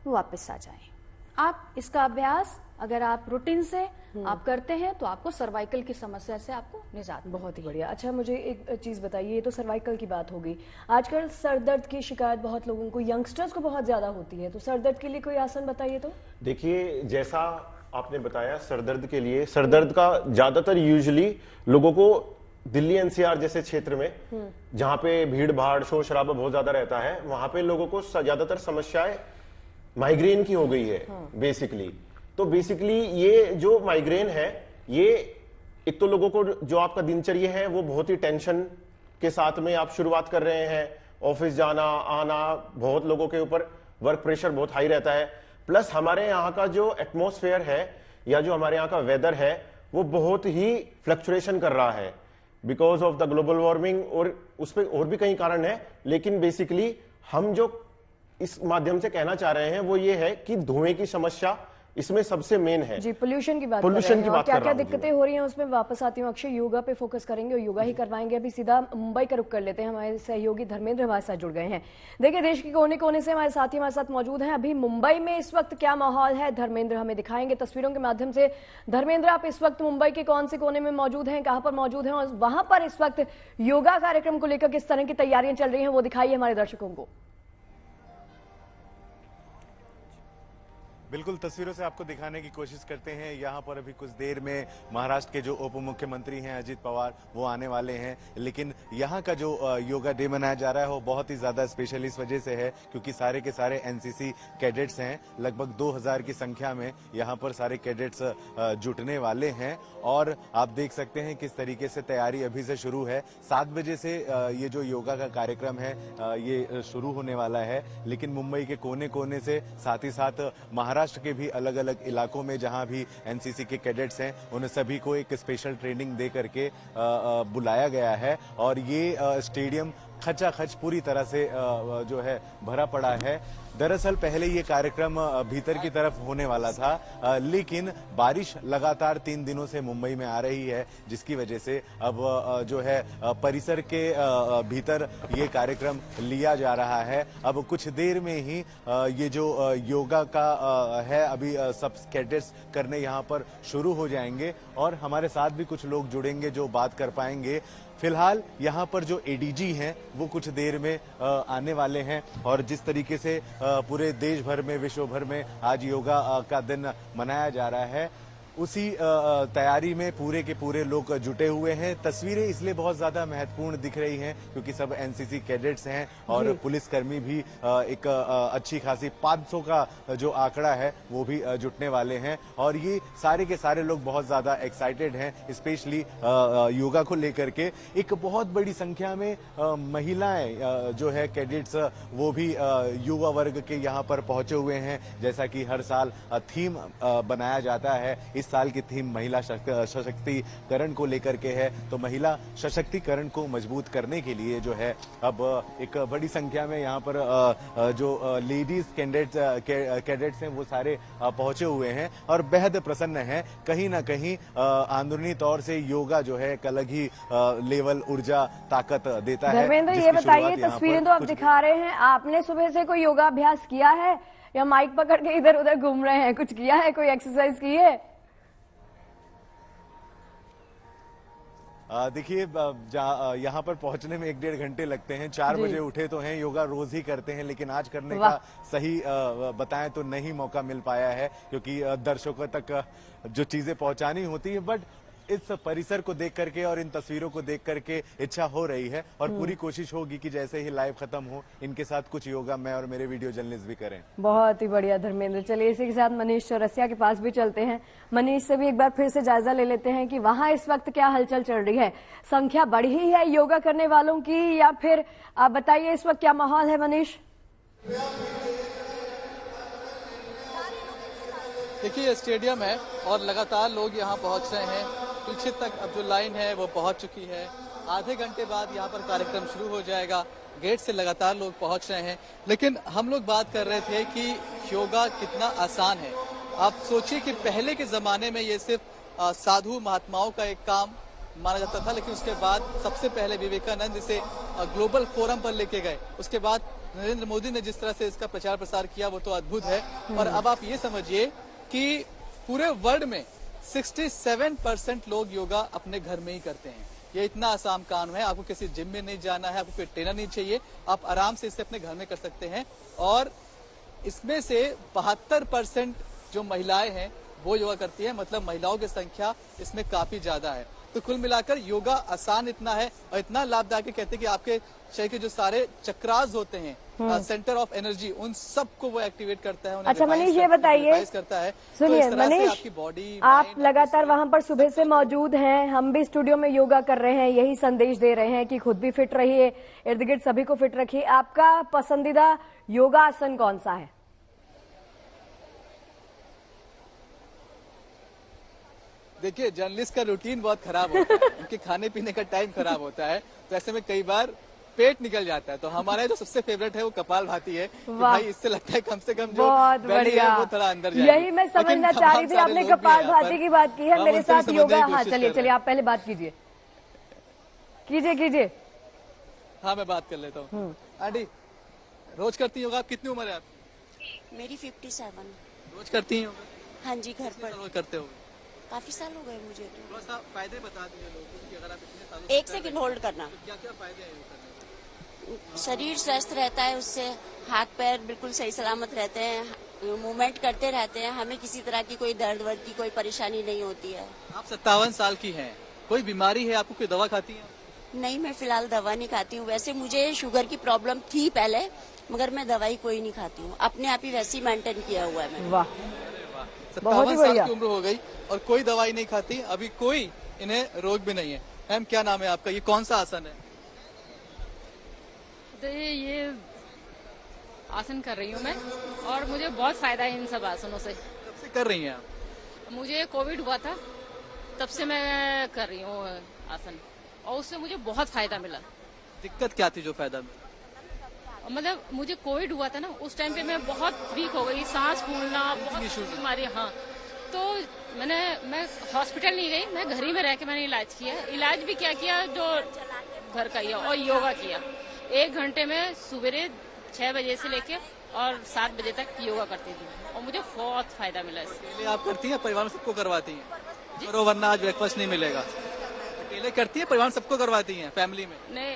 वापस आ जाएं। आप इसका अभ्यास अगर आप रूटीन से आप करते हैं तो आपको सर्वाइकल की समस्या से आपको निजात। बहुत ही बढ़िया। अच्छा, मुझे एक चीज बताइए, ये तो सर्वाइकल की बात होगी, आजकल सर दर्द की शिकायत बहुत लोगों को, यंगस्टर्स को बहुत ज्यादा होती है, तो सर दर्द के लिए कोई आसन बताइए। तो देखिए, जैसा आपने बताया सर दर्द के लिए, सर दर्द का ज्यादातर यूजुअली लोगों को दिल्ली एनसीआर जैसे क्षेत्र में जहां पे भीड़ भाड़ शोर शराबा बहुत ज्यादा रहता है, वहां पे लोगों को ज्यादातर समस्याएं माइग्रेन की हो गई है बेसिकली। तो बेसिकली ये जो माइग्रेन है, ये एक तो लोगों को जो आपका दिनचर्या है वो बहुत ही टेंशन के साथ में आप शुरुआत कर रहे हैं, ऑफिस जाना आना, बहुत लोगों के ऊपर वर्क प्रेशर बहुत हाई रहता है। प्लस हमारे यहाँ का जो एटमॉस्फेयर है या जो हमारे यहाँ का वेदर है वो बहुत ही फ्लक्चुएशन कर रहा है because of the global warming, और उस पर और भी कई कारण है। लेकिन बेसिकली हम जो इस माध्यम से कहना चाह रहे हैं वो ये है कि धुएं की समस्या इसमें सबसे मेन है। जी, पोल्यूशन की बात पोल्यूशन की बात क्या क्या दिक्कतें हो रही हैं उसमें वापस आती हूँ। अक्षय, योगा पे फोकस करेंगे और योगा ही करवाएंगे। अभी सीधा मुंबई का रुख कर लेते हैं। हमारे सहयोगी धर्मेंद्र हमारे साथ जुड़ गए हैं। देखिए, देश के कोने कोने से हमारे साथी हमारे साथ मौजूद हैं। अभी मुंबई में इस वक्त क्या माहौल है, धर्मेंद्र हमें दिखाएंगे तस्वीरों के माध्यम से। धर्मेंद्र, आप इस वक्त मुंबई के कौन से कोने में मौजूद हैं, कहाँ पर मौजूद हैं, और वहां पर इस वक्त योगा कार्यक्रम को लेकर किस तरह की तैयारियां चल रही हैं, वो दिखाइए हमारे दर्शकों को। बिल्कुल, तस्वीरों से आपको दिखाने की कोशिश करते हैं। यहाँ पर अभी कुछ देर में महाराष्ट्र के जो उप मुख्यमंत्री हैं अजित पवार, वो आने वाले हैं। लेकिन यहाँ का जो योगा डे मनाया जा रहा है वो बहुत ही ज्यादा स्पेशल इस वजह से है क्योंकि सारे के सारे एनसीसी कैडेट्स हैं। लगभग 2000 की संख्या में यहाँ पर सारे कैडेट्स जुटने वाले हैं और आप देख सकते हैं किस तरीके से तैयारी अभी से शुरू है। 7 बजे से ये जो योगा का कार्यक्रम है ये शुरू होने वाला है। लेकिन मुंबई के कोने कोने से, साथ ही साथ महाराष्ट्र के भी अलग अलग इलाकों में जहां भी एनसीसी के कैडेट्स हैं, उन्हें सभी को एक स्पेशल ट्रेनिंग दे करके बुलाया गया है। और ये स्टेडियम खचाखच पूरी तरह से जो है भरा पड़ा है। दरअसल पहले ये कार्यक्रम भीतर की तरफ होने वाला था, लेकिन बारिश लगातार 3 दिनों से मुंबई में आ रही है, जिसकी वजह से अब जो है परिसर के भीतर ये कार्यक्रम लिया जा रहा है। अब कुछ देर में ही ये जो योगा का है अभी सब कैडेट्स करने यहाँ पर शुरू हो जाएंगे और हमारे साथ भी कुछ लोग जुड़ेंगे जो बात कर पाएंगे। फिलहाल यहाँ पर जो एडीजी हैं वो कुछ देर में आने वाले हैं और जिस तरीके से पूरे देश भर में, विश्व भर में आज योगा का दिन मनाया जा रहा है, उसी तैयारी में पूरे के पूरे लोग जुटे हुए हैं। तस्वीरें इसलिए बहुत ज्यादा महत्वपूर्ण दिख रही हैं क्योंकि सब एनसीसी कैडेट्स हैं और पुलिसकर्मी भी एक अच्छी खासी 500 का जो आंकड़ा है वो भी जुटने वाले हैं और ये सारे के सारे लोग बहुत ज्यादा एक्साइटेड हैं, स्पेशली योगा को लेकर के। एक बहुत बड़ी संख्या में महिलाएं जो है कैडेट्स वो भी युवा वर्ग के यहाँ पर पहुंचे हुए हैं। जैसा कि हर साल थीम बनाया जाता है, इस साल की थीम महिला सशक्तिकरण को लेकर के है। तो महिला सशक्तिकरण को मजबूत करने के लिए जो है अब एक बड़ी संख्या में यहाँ पर जो लेडीज कैडेट्स हैं वो सारे पहुंचे हुए हैं और बेहद प्रसन्न हैं। कहीं ना कहीं अंदरूनी तौर से योगा जो है एक अलग ही लेवल, ऊर्जा, ताकत देता है। धर्मेंद्र, ये बताइए, तस्वीरें तो आप दिखा रहे हैं, आपने सुबह से कोई योगा अभ्यास किया है या माइक पकड़ के इधर उधर घूम रहे हैं? कुछ किया है, कोई एक्सरसाइज की है? देखिए, यहाँ पर पहुंचने में 1-1.5 घंटे लगते हैं। 4 बजे उठे तो हैं, योगा रोज ही करते हैं, लेकिन आज करने का सही बताएं तो नहीं मौका मिल पाया है क्योंकि दर्शकों तक जो चीजें पहुंचानी होती है। बट इस परिसर को देख करके और इन तस्वीरों को देख करके इच्छा हो रही है और पूरी कोशिश होगी कि जैसे ही लाइव खत्म हो इनके साथ कुछ योगा मैं और मेरे वीडियो जर्नलिस्ट भी करें। बहुत ही बढ़िया धर्मेंद्र। चलिए इसी के साथ मनीष चौरसिया के पास भी चलते हैं। मनीष से भी एक बार फिर से जायजा ले लेते हैं कि वहां इस वक्त क्या हलचल चल रही है, संख्या बढ़ी है योगा करने वालों की या फिर आप बताइए इस वक्त क्या माहौल है मनीष? देखिए स्टेडियम है और लगातार लोग यहाँ पहुंच रहे हैं। पीछे तक अब जो लाइन है वो पहुंच चुकी है। आधे घंटे बाद यहाँ पर कार्यक्रम शुरू हो जाएगा। गेट से लगातार लोग पहुंच रहे हैं। लेकिन हम लोग बात कर रहे थे कि योगा कितना आसान है। आप सोचिए कि पहले के जमाने में ये सिर्फ साधु महात्माओं का एक काम माना जाता था, लेकिन उसके बाद सबसे पहले विवेकानंद इसे ग्लोबल फोरम पर लेके गए। उसके बाद नरेंद्र मोदी ने जिस तरह से इसका प्रचार प्रसार किया वो तो अद्भुत है। और अब आप ये समझिए कि पूरे वर्ल्ड में 67% लोग योगा अपने घर में ही करते हैं। ये इतना आसान काम है, आपको किसी जिम में नहीं जाना है, आपको कोई ट्रेनर नहीं चाहिए, आप आराम से इसे अपने घर में कर सकते हैं। और इसमें से 72% जो महिलाएं हैं वो योगा करती है, मतलब महिलाओं की संख्या इसमें काफी ज्यादा है। तो कुल मिलाकर योगा आसान इतना है और इतना लाभदायक है, कहते हैं कि आपके शरीर के जो सारे चक्रास होते हैं, सेंटर ऑफ एनर्जी, उन सबको वो एक्टिवेट करता है। अच्छा मनीष ये बताइए, सुनिए मनीष, आपकी बॉडी आप लगातार वहां पर सुबह से मौजूद हैं, हम भी स्टूडियो में योगा कर रहे हैं, यही संदेश दे रहे हैं कि खुद भी फिट रहिए, इर्द गिर्द सभी को फिट रखिए। आपका पसंदीदा योगा आसन कौन सा है? देखिए जर्नलिस्ट का रूटीन बहुत खराब होता है, उनके खाने पीने का टाइम खराब होता है, तो ऐसे में कई बार पेट निकल जाता है। तो हमारा जो सबसे फेवरेट है वो कपालभाति है कि भाई इससे लगता है कम से कम जो बहुत बढ़िया, वो थोड़ा अंदर जाए। यही मैं समझना चाह रही थी, आपने कपालभाति की बात की है, मेरे साथ योगा। हाँ चलिए आप पहले बात कीजिए। हाँ मैं बात कर लेता हूँ। आंटी रोज करती होगा, आप कितनी उम्र है आपकी? मेरी 57। रोज करती हैं? हाँ जी घर पर रोज करते हो? काफी साल हो गए मुझे तो। थोड़ा सा फायदे बता दीजिए लोगों को कि अगर आप इतने सालों एक सेकंड होल्ड करना। तो क्या क्या फायदे हैं योग करने के? शरीर स्वस्थ रहता है, उससे हाथ पैर बिल्कुल सही सलामत रहते हैं, मूवमेंट करते रहते हैं, हमें किसी तरह की कोई दर्द वर्द की कोई परेशानी नहीं होती है। आप 57 साल की हैं, कोई बीमारी है आपको, कोई दवा खाती हैं? नहीं मैं फिलहाल दवा नहीं खाती हूँ। वैसे मुझे शुगर की प्रॉब्लम थी पहले, मगर मैं दवाई कोई नहीं खाती हूँ, अपने आप ही वैसे ही मेंटेन किया हुआ है मैंने। वाह 57 साल की उम्र हो गई और कोई दवाई नहीं खाती, अभी कोई इन्हें रोग भी नहीं है। मैम क्या नाम है आपका, ये कौन सा आसन है? तो ये आसन कर रही हूँ मैं और मुझे बहुत फायदा है इन सब आसनों से। कब से कर रही हैं आप? मुझे कोविड हुआ था तब से मैं कर रही हूँ आसन और उससे मुझे बहुत फायदा मिला। दिक्कत क्या थी जो फायदा मिला? मतलब मुझे कोविड हुआ था ना, उस टाइम पे मैं बहुत वीक हो गई, सांस फूलना, बहुत बीमारी। हाँ तो मैं हॉस्पिटल नहीं गई, मैं घर ही में रह के मैंने इलाज किया। इलाज भी क्या किया, जो घर का ही और योगा किया। 1 घंटे में सवेरे 6 बजे से लेके और 7 बजे तक योगा करती थी और मुझे बहुत फायदा मिला इससे। अकेले आप करती हैं, परिवार में सबको करवाती हैं? करो वरना आज ब्रेकफास्ट नहीं मिलेगा। अकेले करती है, परिवार सबको करवाती हैं फैमिली में? नहीं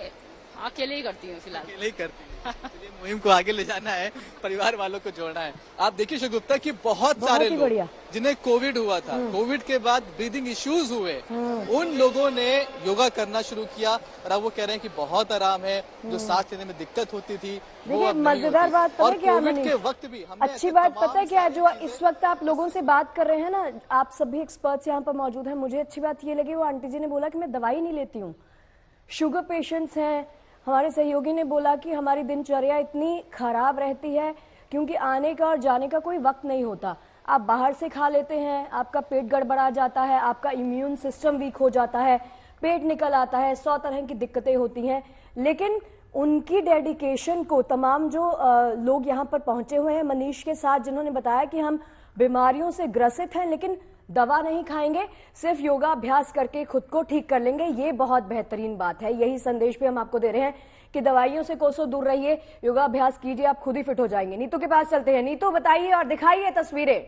अकेले ही करती हूँ फिलहाल। अकेले ही करती हैं। चलिए मुहिम को आगे ले जाना है, परिवार वालों को जोड़ना है। आप देखिए शिवगुप्ता की बहुत सारे लोग जिन्हें कोविड हुआ था, कोविड के बाद ब्रीदिंग इश्यूज हुए, उन लोगों ने योगा करना शुरू किया और अब वो कह रहे हैं कि बहुत आराम है, जो सांस लेने में दिक्कत होती थी वो अब नहीं मजेदार बात पता है क्या कोविड के वक्त भी अच्छी बात पता है क्या, जो इस वक्त आप लोगों से बात कर रहे हैं ना, आप सभी एक्सपर्ट्स यहाँ पर मौजूद हैं, मुझे अच्छी बात ये लगी, वो आंटी जी ने बोला कि मैं दवाई नहीं लेती हूँ, शुगर पेशेंट्स हैं। हमारे सहयोगी ने बोला कि हमारी दिनचर्या इतनी खराब रहती है क्योंकि आने का और जाने का कोई वक्त नहीं होता। आप बाहर से खा लेते हैं, आपका पेट गड़बड़ा जाता है, आपका इम्यून सिस्टम वीक हो जाता है, पेट निकल आता है, 100 तरह की दिक्कतें होती हैं। लेकिन उनकी डेडिकेशन को तमाम जो लोग यहाँ पर पहुंचे हुए हैं मनीष के साथ, जिन्होंने बताया कि हम बीमारियों से ग्रसित हैं लेकिन दवा नहीं खाएंगे, सिर्फ योगा अभ्यास करके खुद को ठीक कर लेंगे, ये बहुत बेहतरीन बात है। यही संदेश भी हम आपको दे रहे हैं कि दवाइयों से कोसों दूर रहिए, योगा अभ्यास कीजिए, आप खुद ही फिट हो जाएंगे। नीतू के पास चलते हैं। नीतू बताइए और दिखाइए तस्वीरें।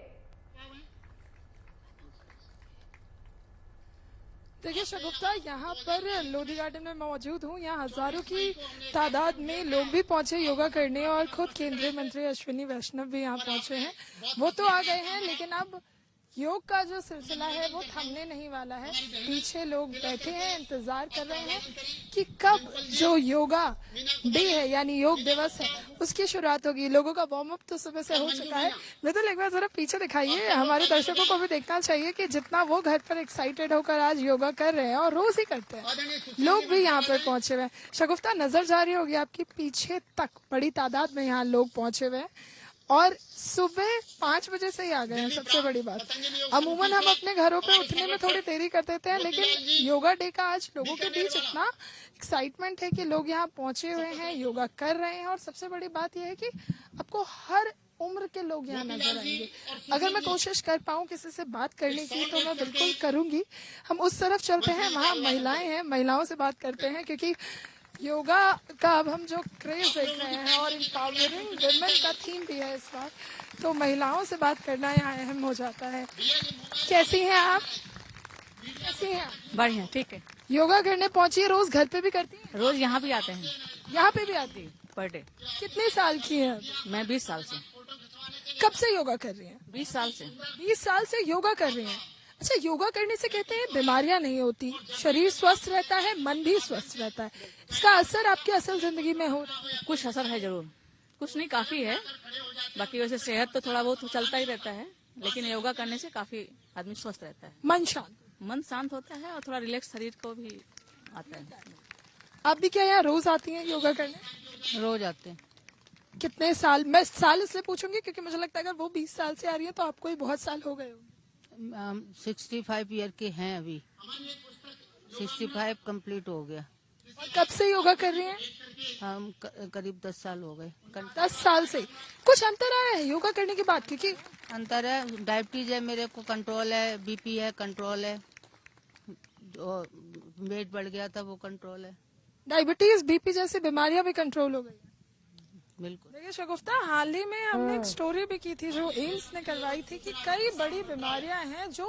देखिए शगुफ्ता, यहाँ पर लोधी गार्डन में मौजूद हूँ। यहाँ हजारों की तादाद में लोग भी पहुंचे योगा करने और खुद केंद्रीय मंत्री अश्विनी वैष्णव भी यहाँ पहुंचे हैं। वो तो आ गए हैं लेकिन अब योग का जो सिलसिला है वो थमने नहीं वाला है। पीछे लोग बैठे हैं, इंतजार कर रहे हैं कि कब जो योगा डे है यानी योग दिवस है उसकी शुरुआत होगी। लोगों का वार्म अप तो सुबह से हो चुका है। मित्तल एक बार जरा पीछे दिखाइए, हमारे दर्शकों को भी देखना चाहिए कि जितना वो घर पर एक्साइटेड होकर आज योगा कर रहे हैं और रोज ही करते हैं, लोग भी यहाँ पर पहुंचे हुए हैं। शगुफ्ता, नजर जा रही होगी आपकी पीछे तक बड़ी तादाद में यहाँ लोग पहुंचे हुए हैं और सुबह 5 बजे से ही आ गए हैं। सबसे बड़ी बात, अमूमन हम अपने घरों पे उठने में थोड़ी देरी कर देते हैं, लेकिन योगा डे का आज लोगों के बीच इतना एक्साइटमेंट है कि लोग यहाँ पहुंचे हुए हैं, योगा कर रहे हैं। और सबसे बड़ी बात यह है कि आपको हर उम्र के लोग यहाँ नजर आएंगे। अगर मैं कोशिश कर पाऊँ किसी से बात करने की तो मैं बिल्कुल करूंगी। हम उस तरफ चलते हैं, वहाँ महिलाएं हैं, महिलाओं से बात करते हैं, क्योंकि योगा का अब हम जो क्रेज देख रहे हैं और एम्पावरिंग वुमेन का थीम भी है इस बार, तो महिलाओं से बात करना यहाँ अहम हो जाता है। कैसी हैं आप? कैसी हैं आप? बढ़िया, ठीक है। योगा करने पहुंची है, रोज घर पे भी करती हैं? रोज यहाँ भी आते हैं। यहाँ पे भी आती है पर डे। कितने साल की है? मैं 20 साल से। कब से योगा कर रही हैं? 20 साल से। 20 साल से योगा कर रही हैं। अच्छा, योगा करने से कहते हैं बीमारियां नहीं होती, शरीर स्वस्थ रहता है, मन भी स्वस्थ रहता है। इसका असर आपकी असल जिंदगी में हो रहा है? कुछ असर है जरूर, कुछ नहीं काफी है। बाकी वैसे सेहत तो थोड़ा बहुत चलता ही रहता है, लेकिन योगा करने से काफी आदमी स्वस्थ रहता है। मन शांत होता है और थोड़ा रिलैक्स शरीर को भी आता है। आप भी क्या यहाँ रोज आती हैं योगा करने? रोज आते हैं। कितने साल? मैं साल इसलिए पूछूंगी क्योंकि मुझे लगता है अगर वो 20 साल से आ रही है तो आपको ही बहुत साल हो गए होंगे। 65 ईयर के हैं अभी, 65 कंप्लीट हो गया। और कब से योगा कर रही हैं? हम करीब 10 साल हो गए। 10 साल से। कुछ अंतर आया है योगा करने के बाद? क्योंकि अंतर है, डायबिटीज है मेरे को कंट्रोल है, बीपी है कंट्रोल है, जो वेट बढ़ गया था वो कंट्रोल है। डायबिटीज, बीपी जैसी बीमारियां भी कंट्रोल हो गई। बिल्कुल। देखिए शगुफ्ता, हाल ही में हमने एक स्टोरी भी की थी जो एम्स ने करवाई थी कि कई बड़ी बीमारियां हैं जो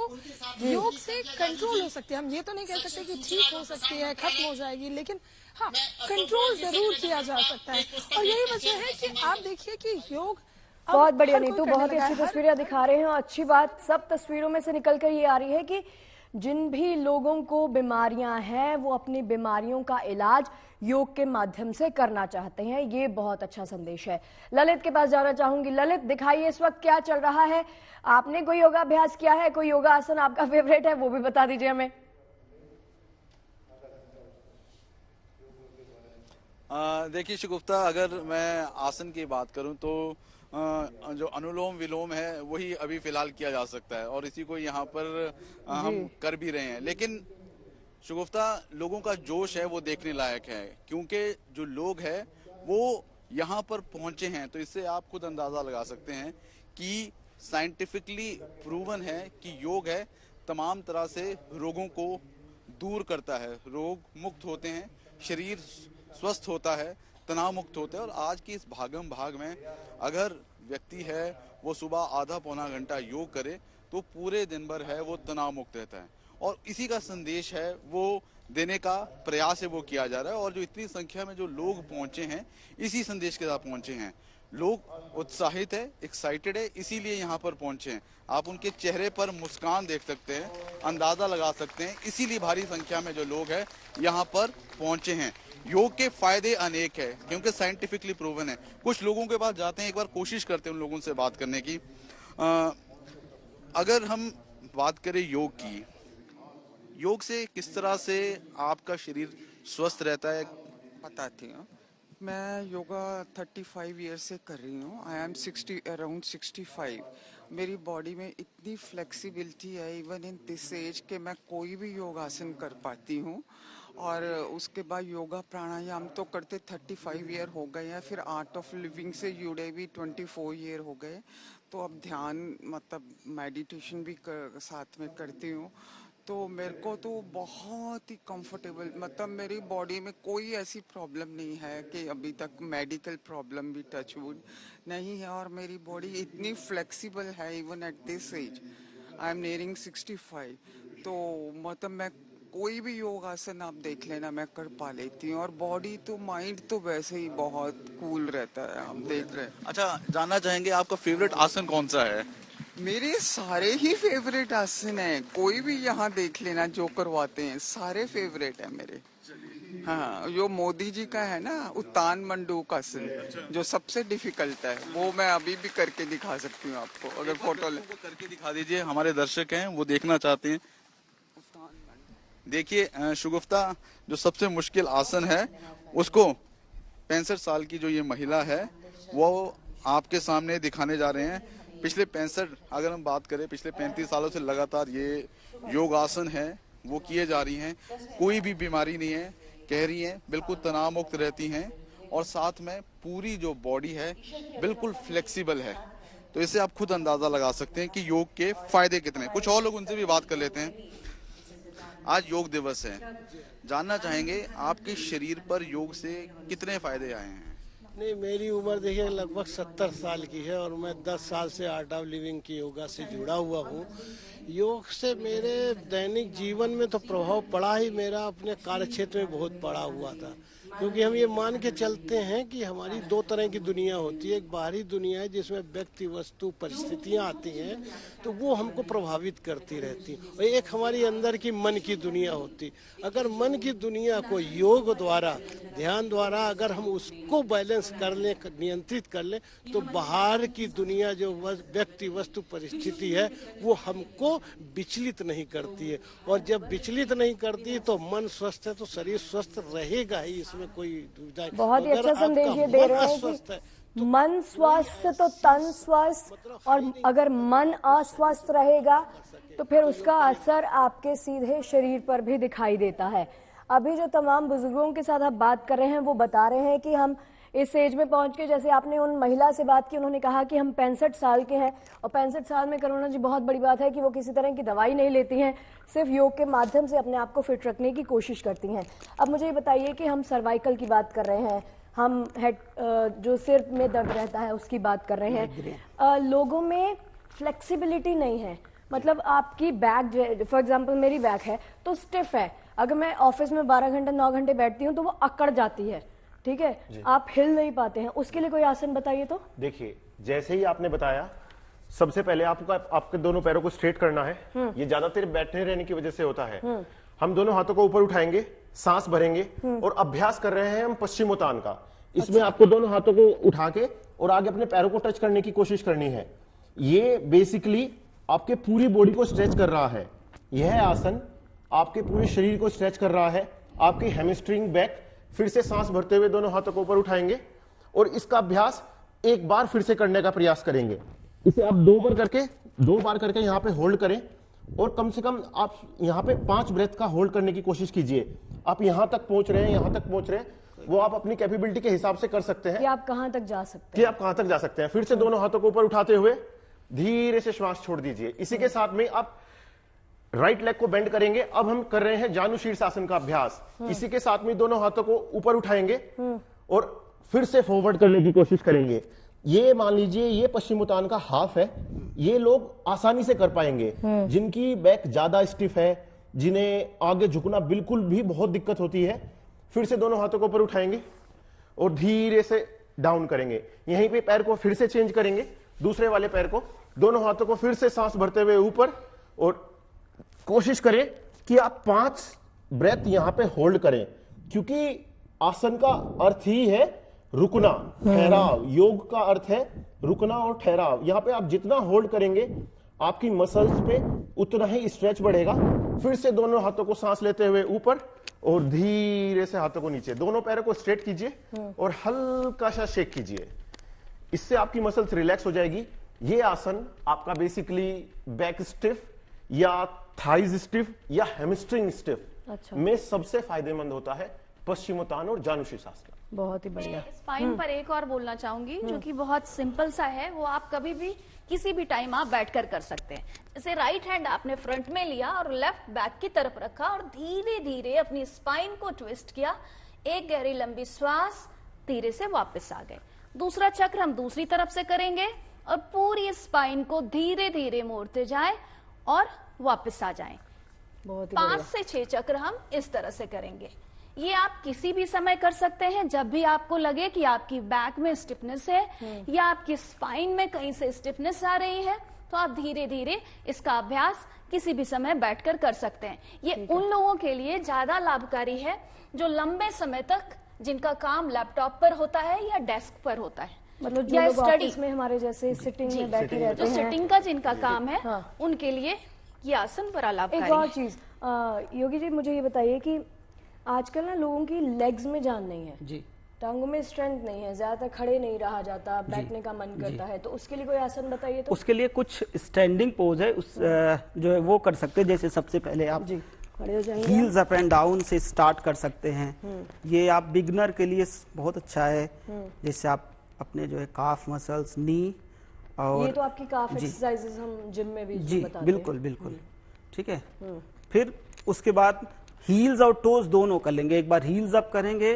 योग से कंट्रोल हो सकती है। हम ये तो नहीं कह सकते कि ठीक हो सकती है, खत्म हो जाएगी, लेकिन हाँ कंट्रोल जरूर किया जा सकता है। और यही वजह है कि आप देखिए कि योग बहुत बढ़िया नीतू, बहुत ही अच्छी तस्वीरें दिखा रहे हैं। और अच्छी बात सब तस्वीरों में से निकल कर ये आ रही है कि जिन भी लोगों को बीमारियां हैं वो अपनी बीमारियों का इलाज योग के माध्यम से करना चाहते हैं। ये बहुत अच्छा संदेश है। ललित के पास जाना चाहूंगी। ललित, दिखाइए इस वक्त क्या चल रहा है। आपने कोई योगाभ्यास किया है? कोई योगा आसन आपका फेवरेट है वो भी बता दीजिए हमें। देखिए शगुफ्ता, अगर मैं आसन की बात करूं तो जो अनुलोम विलोम है वही अभी फिलहाल किया जा सकता है और इसी को यहाँ पर हम कर भी रहे हैं। लेकिन शगुफ्ता, लोगों का जोश है वो देखने लायक है, क्योंकि जो लोग हैं वो यहाँ पर पहुंचे हैं। तो इससे आप खुद अंदाजा लगा सकते हैं कि साइंटिफिकली प्रूवन है कि योग है तमाम तरह से रोगों को दूर करता है, रोग मुक्त होते हैं, शरीर स्वस्थ होता है, तनाव मुक्त होते हैं। और आज की इस भागम भाग में अगर व्यक्ति है वो सुबह आधा पौना घंटा योग करे तो पूरे दिन भर है वो तनाव मुक्त रहता है। और इसी का संदेश है वो देने का प्रयास है वो किया जा रहा है। और जो इतनी संख्या में जो लोग पहुंचे हैं इसी संदेश के साथ पहुंचे हैं। लोग उत्साहित है, एक्साइटेड है, इसीलिए यहाँ पर पहुंचे हैं। आप उनके चेहरे पर मुस्कान देख सकते हैं, अंदाजा लगा सकते हैं, इसीलिए भारी संख्या में जो लोग हैं यहाँ पर पहुंचे हैं। योग के फायदे अनेक है क्योंकि साइंटिफिकली प्रूवन है। कुछ लोगों के पास जाते हैं, एक बार कोशिश करते हैं उन लोगों से बात करने की। अगर हम बात करें योग की, योग से किस तरह से आपका शरीर स्वस्थ रहता है बताती हूँ। मैं योगा 35 ईयर से कर रही हूँ। I am around 65। मेरी बॉडी में इतनी फ्लेक्सिबिलिटी है इवन इन दिस एज के मैं कोई भी योगासन कर पाती हूँ। और उसके बाद योगा प्राणायाम तो करते 35 ईयर हो गए हैं। फिर आर्ट ऑफ लिविंग से जुड़े भी 24 ईयर हो गए। तो अब ध्यान मतलब मेडिटेशन भी साथ में करती हूँ। तो मेरे को तो बहुत ही कंफर्टेबल, मतलब मेरी बॉडी में कोई ऐसी प्रॉब्लम नहीं है कि अभी तक मेडिकल प्रॉब्लम भी टचवुड नहीं है। और मेरी बॉडी इतनी फ्लेक्सिबल है even at this age. I am nearing 65। तो मतलब मैं कोई भी योग आसन आप देख लेना मैं कर पा लेती हूँ। और बॉडी तो माइंड तो वैसे ही बहुत कूल रहता है, हम देख रहे हैं। अच्छा, जानना चाहेंगे आपका फेवरेट आसन कौन सा है? मेरे सारे ही फेवरेट आसन है, कोई भी यहाँ देख लेना जो करवाते हैं, सारे फेवरेट है मेरे। हाँ, जो मोदी जी का है ना उत्तान मंडूक आसन, जो सबसे डिफिकल्ट है, वो मैं अभी भी करके दिखा सकती हूँ आपको, अगर फोटो ले करके दिखा दीजिए, हमारे दर्शक हैं वो देखना चाहते हैं। देखिए शुगुफ्ता, जो सबसे मुश्किल आसन है उसको 65 साल की जो ये महिला है वो आपके सामने दिखाने जा रहे हैं। पिछले 65, अगर हम बात करें पिछले 35 सालों से लगातार ये योग आसन है वो किए जा रही हैं, कोई भी बीमारी नहीं है, कह रही हैं बिल्कुल तनाव मुक्त रहती हैं और साथ में पूरी जो बॉडी है बिल्कुल फ्लेक्सिबल है। तो इससे आप खुद अंदाजा लगा सकते हैं कि योग के फायदे कितने। कुछ और लोग उनसे भी बात कर लेते हैं। आज योग दिवस है, जानना चाहेंगे आपके शरीर पर योग से कितने फायदे आए हैं? नहीं, मेरी उम्र देखिए लगभग 70 साल की है और मैं 10 साल से आर्ट ऑफ लिविंग की योगा से जुड़ा हुआ हूँ। योग से मेरे दैनिक जीवन में तो प्रभाव पड़ा ही, मेरा अपने कार्य क्षेत्र में बहुत पड़ा हुआ था, क्योंकि हम ये मान के चलते हैं कि हमारी दो तरह की दुनिया होती है। एक बाहरी दुनिया है जिसमें व्यक्ति, वस्तु, परिस्थितियां आती हैं तो वो हमको प्रभावित करती रहती, और एक हमारी अंदर की मन की दुनिया होती। अगर मन की दुनिया को योग द्वारा, ध्यान द्वारा अगर हम उसको बैलेंस कर लें, नियंत्रित कर लें, तो बाहर की दुनिया जो व्यक्ति, वस्तु, परिस्थिति है वो हमको विचलित नहीं करती है, और जब विचलित नहीं करती तो मन स्वस्थ है तो शरीर स्वस्थ रहेगा ही, इसमें कोई दुविधा नहीं। बहुत ही अच्छा संदेश ये दे रहे हैं कि मन स्वस्थ तो तन स्वस्थ, और अगर मन अस्वस्थ रहेगा तो फिर उसका असर आपके सीधे शरीर पर भी दिखाई देता है। अभी जो तमाम बुजुर्गों के साथ आप बात कर रहे हैं वो बता रहे हैं कि हम इस एज में पहुंच के, जैसे आपने उन महिला से बात की, उन्होंने कहा कि हम 65 साल के हैं और 65 साल में करुणा जी बहुत बड़ी बात है कि वो किसी तरह की दवाई नहीं लेती हैं, सिर्फ योग के माध्यम से अपने आप को फिट रखने की कोशिश करती हैं। अब मुझे ये बताइए कि हम सर्वाइकल की बात कर रहे हैं, हम हेड, जो सिर में दर्द रहता है उसकी बात कर रहे हैं, लोगों में फ्लेक्सिबिलिटी नहीं है, मतलब आपकी बैक, फॉर एग्जाम्पल मेरी बैक है तो स्टिफ है, अगर मैं ऑफिस में 12 घंटे 9 घंटे बैठती हूँ तो वो अकड़ जाती है, ठीक है, आप हिल नहीं पाते हैं, उसके लिए कोई आसन बताइए। तो देखिए, जैसे ही आपने बताया, सबसे पहले आपको आपके दोनों पैरों को स्ट्रेट करना है। ये ज्यादातर बैठने रहने की वजह से होता है। हम दोनों हाथों को ऊपर उठाएंगे, सांस भरेंगे और अभ्यास कर रहे हैं हम पश्चिमोत्तान का। इसमें आपको दोनों हाथों को उठा के और आगे अपने पैरों को टच करने की कोशिश करनी है। ये बेसिकली आपके पूरी बॉडी को स्ट्रेच कर रहा है। यह आसन आपके पूरे शरीर को स्ट्रेच कर रहा है, आपकी हैमस्ट्रिंग बैक। फिर से सांस भरते हुए दोनों हाथों को ऊपर उठाएंगे और इसका अभ्यास एक बार फिर से करने का प्रयास करेंगे। इसे आप 2 बार करके यहाँ पे होल्ड करें और कम से कम आप यहाँ पे 5 ब्रेथ का होल्ड करने की कोशिश कीजिए। आप यहाँ तक पहुंच रहे हैं, यहाँ तक पहुंच रहे हैं, वो आप अपनी कैपेबिलिटी के हिसाब से कर सकते हैं कि आप कहां तक जा सकते हैं। फिर से दोनों हाथों को ऊपर उठाते हुए धीरे से श्वास छोड़ दीजिए। इसी के साथ में आप राइट लेग को बेंड करेंगे। अब हम कर रहे हैं जानु शीर्षासन का अभ्यास। इसी के साथ में दोनों हाथों को ऊपर उठाएंगे और फिर से फॉरवर्ड करने की कोशिश करेंगे। ये मान लीजिए ये पश्चिमोत्तान का हाफ है, ये लोग आसानी से कर पाएंगे। जिनकी बैक ज्यादा स्टिफ है, जिन्हें आगे झुकना बिल्कुल भी बहुत दिक्कत होती है, फिर से दोनों हाथों को ऊपर उठाएंगे और धीरे से डाउन करेंगे। यहीं पे पैर को फिर से चेंज करेंगे, दूसरे वाले पैर को, दोनों हाथों को फिर से सांस भरते हुए ऊपर, और कोशिश करें कि आप 5 ब्रेथ यहां पे होल्ड करें, क्योंकि आसन का अर्थ ही है रुकना, ठहराव। योग का अर्थ है रुकना और ठहराव। यहां पे आप जितना होल्ड करेंगे आपकी मसल्स पे उतना ही स्ट्रेच बढ़ेगा। फिर से दोनों हाथों को सांस लेते हुए ऊपर और धीरे से हाथों को नीचे, दोनों पैरों को स्ट्रेट कीजिए और हल्का सा शेक कीजिए। इससे आपकी मसल्स रिलैक्स हो जाएगी। ये आसन आपका बेसिकली बैक स्टिफ या थाइज स्टिफ या हैमस्ट्रिंग स्टिफ में सबसे फायदेमंद होता है पश्चिमोत्तान और जानु शीर्षासन। बहुत ही बढ़िया। स्पाइन पर एक और बोलना चाहूंगी जो कि बहुत सिंपल सा है, वो आप कभी भी किसी भी टाइम आप बैठकर कर सकते हैं। जैसे राइट हैंड आपने फ्रंट में लिया और लेफ्ट बैक की तरफ रखा और धीरे धीरे अपनी स्पाइन को ट्विस्ट किया, एक गहरी लंबी श्वास, धीरे से वापस आ गए। दूसरा चक्र हम दूसरी तरफ से करेंगे और पूरी स्पाइन को धीरे धीरे मोड़ते जाए और वापस आ जाएं। 5 से 6 चक्र हम इस तरह से करेंगे। ये आप किसी भी समय कर सकते हैं, जब भी आपको लगे कि आपकी बैक में स्टिफनेस है या आपकी स्पाइन में कहीं से स्टिफनेस आ रही है, तो आप धीरे धीरे इसका अभ्यास किसी भी समय बैठकर कर सकते हैं। ये उन लोगों के लिए ज्यादा लाभकारी है जो लंबे समय तक जिनका काम लैपटॉप पर होता है या डेस्क पर होता है, मतलब जो या लोग स्टडी ऑफिस में हमारे जैसे सिटिंग में बैठे रहते जो हैं, सिटिंग का जिनका काम है, हाँ। उनके लिए ये आसन बड़ा लाभकारी एक और है। चीज योगी जी, मुझे ये बताइए कि आजकल ना लोगों की लेग्स में जान नहीं है जी, टांगों में स्ट्रेंथ नहीं है, ज्यादातर खड़े नहीं रहा जाता, बैठने का मन करता है, तो उसके लिए कोई आसन बताइए। तो उसके लिए कुछ स्टैंडिंग पोज है, उस जो है वो कर सकते हैं। जैसे सबसे पहले आप जी खड़े हो जाएंगे, हील्स अप एंड डाउन से स्टार्ट कर सकते हैं। ये आप बिगनर के लिए बहुत अच्छा है। जैसे आप अपने जो है काफ मसल्स, नी, और ये तो आपकी काफ एक्सरसाइजेस हम जिम में भी जी बताते बिल्कुल बिल्कुल ठीक है। फिर उसके बाद हील्स और टोज दोनों कर लेंगे। एक बार हील्स अप करेंगे,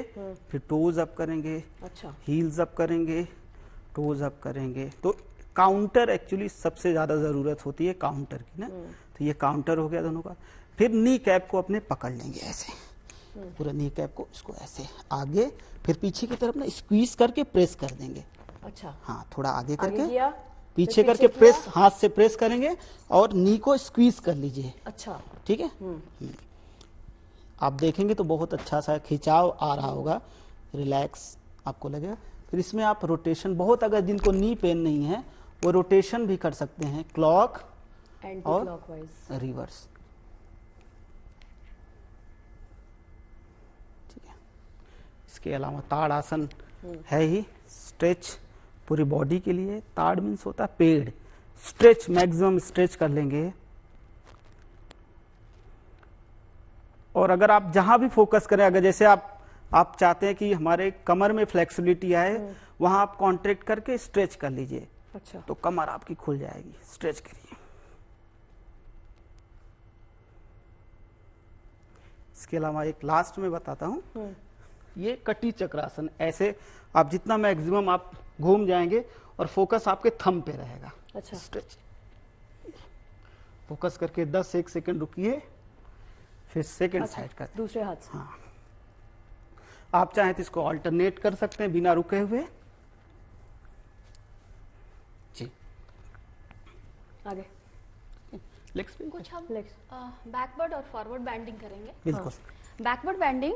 फिर टोज अप करेंगे, अच्छा हील्स अप करेंगे, टोज अप करेंगे। तो काउंटर एक्चुअली सबसे ज्यादा जरूरत होती है काउंटर की ना, तो ये काउंटर हो गया दोनों का। फिर नी कैप को अपने पकड़ लेंगे ऐसे, पूरा नी कैप को इसको ऐसे आगे, फिर पीछे की तरफ ना स्क्वीज करके प्रेस कर देंगे। अच्छा हाँ, थोड़ा आगे आगे करके किया, पीछे फिर करके पीछे प्रेस, किया। हाथ से प्रेस करेंगे और नी को स्क्वीज कर लीजिए। अच्छा ठीक है। आप देखेंगे तो बहुत अच्छा सा खिंचाव आ रहा होगा, रिलैक्स आपको लगेगा। फिर इसमें आप रोटेशन, बहुत अगर जिनको नी पेन नहीं है वो रोटेशन भी कर सकते हैं, क्लॉक और क्लॉकवाइज। रिवर्स। ठीक है। इसके अलावा ताड़ आसन है ही, स्ट्रेच पूरी बॉडी के लिए। ताड़ मीन्स होता है पेड़, स्ट्रेच, मैक्सिमम स्ट्रेच कर लेंगे। और अगर आप जहां भी फोकस करें, अगर जैसे आप चाहते हैं कि हमारे कमर में फ्लेक्सिबिलिटी आए, वहां आप कॉन्ट्रैक्ट करके स्ट्रेच कर लीजिए। अच्छा तो कमर आपकी खुल जाएगी। स्ट्रेच करिए। इसके अलावा एक लास्ट में बताता हूं, ये कटी चक्रासन। ऐसे आप जितना मैक्सिमम आप घूम जाएंगे और फोकस आपके थंब पे रहेगा। अच्छा स्ट्रेच, फोकस करके 10 सेकंड रुकिए, फिर सेकंड साइड कर दूसरे हाथ से। हाँ, आप चाहें तो इसको ऑल्टरनेट कर सकते हैं बिना रुके हुए। जी आगे लेग्स पे कुछ हम बैकवर्ड और फॉरवर्ड बैंडिंग करेंगे। बिल्कुल। बैकवर्ड बैंडिंग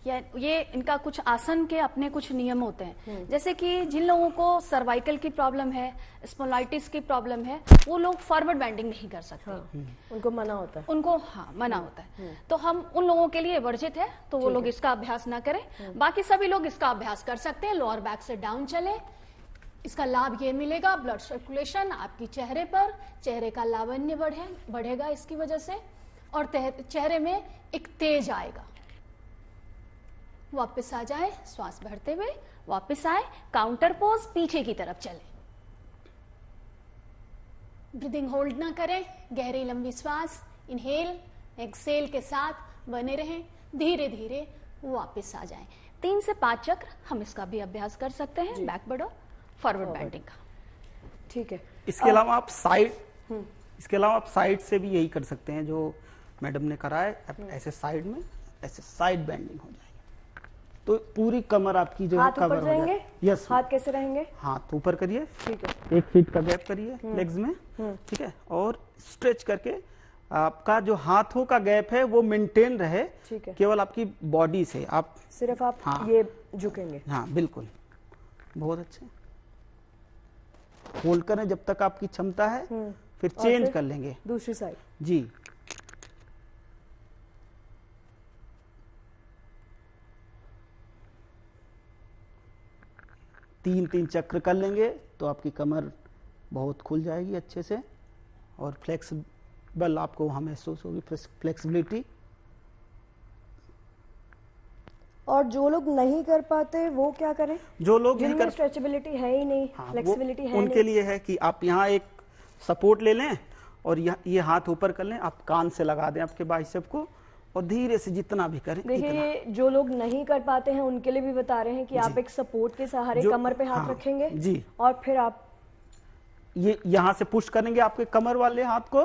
ये इनका कुछ आसन के अपने कुछ नियम होते हैं। जैसे कि जिन लोगों को सर्वाइकल की प्रॉब्लम है, स्पॉन्डिलाइटिस की प्रॉब्लम है, वो लोग फॉरवर्ड बैंडिंग नहीं कर सकते। उनको मना होता है, उनको मना होता है। तो हम उन लोगों के लिए वर्जित है, तो वो लोग इसका अभ्यास ना करें। बाकी सभी लोग इसका अभ्यास कर सकते हैं। लोअर बैक से डाउन चले। इसका लाभ ये मिलेगा, ब्लड सर्कुलेशन आपकी चेहरे पर, चेहरे का लावण्य बढ़ेगा इसकी वजह से, और चेहरे में एक तेज आएगा। वापस आ जाए, श्वास भरते हुए वापस आए, काउंटर पोज, पीछे की तरफ चले। ब्रीदिंग होल्ड ना करें, गहरी लंबी श्वास इनहेल एक्सेल के साथ बने रहें, धीरे धीरे वापस आ जाएं। 3 से 5 चक्र हम इसका भी अभ्यास कर सकते हैं, बैकवर्ड और फॉरवर्ड बैंडिंग का। ठीक है। इसके अलावा आप साइड से भी यही कर सकते हैं जो मैडम ने करा है। ऐसे साइड में ऐसे साइड बेंडिंग हो जाएगी, तो पूरी कमर आपकी जो है कवर हो जाएगी। यस। हाथ कैसे रहेंगे? हाथ ऊपर करिए, ठीक है। 1 फीट का गैप करिए लेग्स में, ठीक है, और स्ट्रेच करके आपका जो हाथों का गैप है वो मेंटेन रहे, ठीक है। केवल आपकी बॉडी से आप सिर्फ आप हाँ, ये झुकेंगे। हाँ बिल्कुल, बहुत अच्छे। होल्ड करें जब तक आपकी क्षमता है, फिर चेंज कर लेंगे दूसरी साइड। जी। तीन चक्र कर लेंगे तो आपकी कमर बहुत खुल जाएगी अच्छे से, और फ्लेक्सिबल आपको वहां महसूस होगी, फ्लेक्सिबिलिटी। और जो लोग नहीं कर पाते वो क्या करें? जो लोग नहीं जिनमें स्ट्रेचेबिलिटी है ही नहीं, फ्लेक्सिबिलिटी है उनके लिए है कि आप यहाँ एक सपोर्ट ले लें और ये हाथ ऊपर कर लें, आप कान से लगा दें आपके बाइसेप को, और धीरे से जितना भी करें। देखिए, जो लोग नहीं कर पाते हैं उनके लिए भी बता रहे हैं कि आप एक सपोर्ट के सहारे कमर पे हाथ रखेंगे जी, और फिर आप ये यहाँ से पुश करेंगे आपके कमर वाले हाथ को,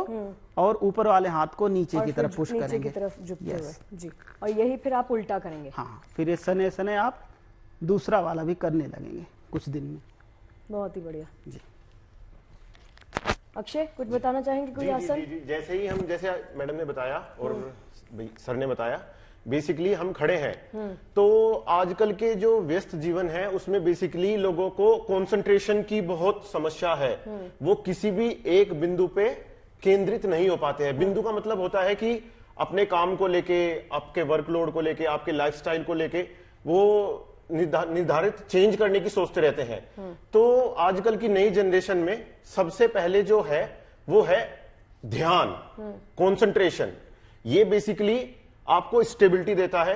और ऊपर वाले हाथ को नीचे की तरफ पुश करेंगे, नीचे की तरफ झुकते हुए जी, और यही फिर आप उल्टा करेंगे। हाँ, फिर ये सने सने आप दूसरा वाला भी करने लगेंगे कुछ दिन में। बहुत ही बढ़िया जी। अक्षय कुछ बताना चाहेंगे कोई आसन? जी, जैसे मैडम ने बताया और सर ने बताया, बेसिकली हम खड़े हैं तो आजकल के जो व्यस्त जीवन है उसमें बेसिकली लोगों को कंसंट्रेशन की बहुत समस्या है। वो किसी भी एक बिंदु पे केंद्रित नहीं हो पाते हैं। बिंदु का मतलब होता है कि अपने काम को लेके, आपके वर्कलोड को लेके, आपके लाइफस्टाइल को लेके वो निर्धारित चेंज करने की सोचते रहते हैं। तो आजकल की नई जनरेशन में सबसे पहले जो है वो है ध्यान, कंसंट्रेशन। ये बेसिकली आपको स्टेबिलिटी देता है,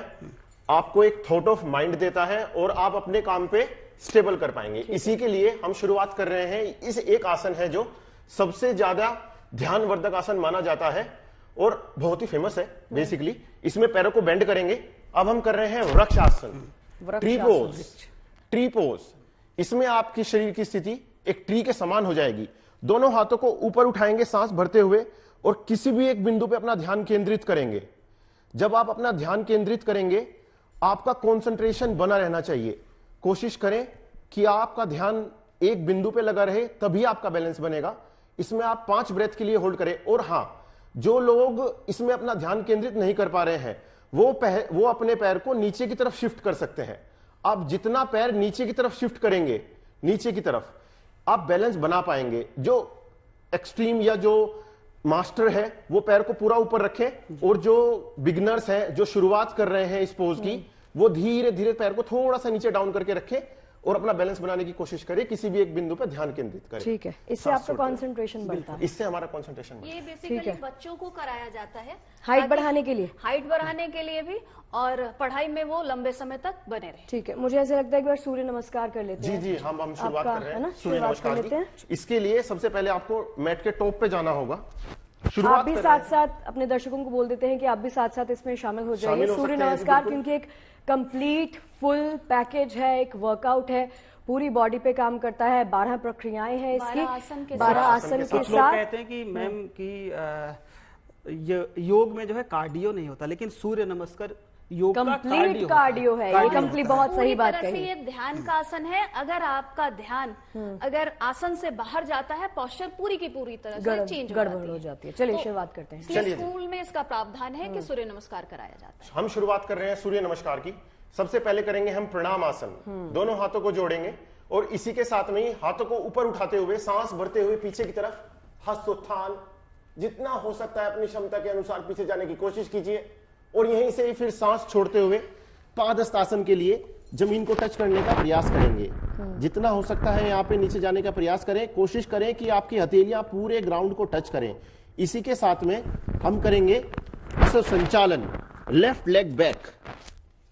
आपको एक थॉट ऑफ माइंड देता है और आप अपने काम पे स्टेबल कर पाएंगे। इसी के लिए हम शुरुआत कर रहे हैं। इस एक आसन है जो सबसे ज्यादा ध्यानवर्धक आसन माना जाता है और बहुत ही फेमस है। बेसिकली इसमें पैरों को बेंड करेंगे। अब हम कर रहे हैं वृक्ष आसन, ट्री पोज। इसमें आपकी शरीर की स्थिति एक ट्री के समान हो जाएगी। दोनों हाथों को ऊपर उठाएंगे सांस भरते हुए और किसी भी एक बिंदु पे अपना ध्यान केंद्रित करेंगे। जब आप अपना ध्यान केंद्रित करेंगे, आपका कंसंट्रेशन बना रहना चाहिए। कोशिश करें कि आपका ध्यान एक बिंदु पे लगा रहे, तभी आपका बैलेंस बनेगा। इसमें आप 5 ब्रेथ के लिए होल्ड करें। और हां, जो लोग इसमें अपना ध्यान केंद्रित नहीं कर पा रहे हैं वो अपने पैर को नीचे की तरफ शिफ्ट कर सकते हैं। आप जितना पैर नीचे की तरफ शिफ्ट करेंगे, नीचे की तरफ, आप बैलेंस बना पाएंगे। जो एक्सट्रीम या जो मास्टर है वो पैर को पूरा ऊपर रखें और जो बिगिनर्स हैं, जो शुरुआत कर रहे हैं इस पोज की, वो धीरे धीरे पैर को थोड़ा सा नीचे डाउन करके रखें और अपना बैलेंस बनाने की कोशिश करें। किसी भी एक बिंदु पर ध्यान केंद्रित करें। ठीक है, इससे आपका कंसंट्रेशन बढ़ता है। इससे हमारा कंसंट्रेशन बढ़ता है। ये बेसिकली बच्चों को कराया जाता है हाइट बढ़ाने के लिए, भी और पढ़ाई में वो लंबे समय तक बने रहे। ठीक है, मुझे ऐसा लगता है कि बार सूर्य नमस्कार कर लेते हैं। जी, हम शुरुआत कर रहे हैं सूर्य नमस्कार की। इसके लिए सबसे पहले आपको मैट के टॉप पे जाना होगा। आप भी साथ साथ अपने दर्शकों को बोल देते हैं कि आप भी साथ साथ इसमें शामिल हो जाइए। सूर्य नमस्कार क्योंकि एक कंप्लीट फुल पैकेज है, एक वर्कआउट है, पूरी बॉडी पे काम करता है। 12 प्रक्रियाएं हैं इसकी, 12 आसन के साथ। लोग कहते हैं कि मैम कि योग में जो है कार्डियो नहीं होता, लेकिन सूर्य नमस्कार योग कंप्लीट कार्डियो है। ये कंप्लीट बहुत सही बात कही। ये ध्यान का आसन है। अगर आपका ध्यान अगर आसन से बाहर जाता है, पोस्चर पूरी की पूरी तरह से चेंज गड़बड़ हो जाती है। चलिए शुरुआत करते हैं। स्कूल में इसका प्रावधान है कि सूर्य नमस्कार कराया जाता है। हम शुरुआत कर रहे हैं सूर्य नमस्कार की। सबसे पहले करेंगे हम प्रणाम आसन। दोनों हाथों को जोड़ेंगे और इसी के साथ में ही हाथों को ऊपर उठाते हुए सांस भरते हुए पीछे की तरफ हस्तोत्थान, जितना हो सकता है अपनी क्षमता के अनुसार पीछे जाने की कोशिश कीजिए। और यहीं से फिर सांस छोड़ते हुए पादहस्त आसन के लिए जमीन को टच करने का प्रयास करेंगे। जितना हो सकता है यहाँ पे नीचे जाने का प्रयास करें। कोशिश करें कि आपकी हथेलियां पूरे ग्राउंड को टच करें। इसी के साथ में हम करेंगे संचालन, लेफ्ट लेग बैक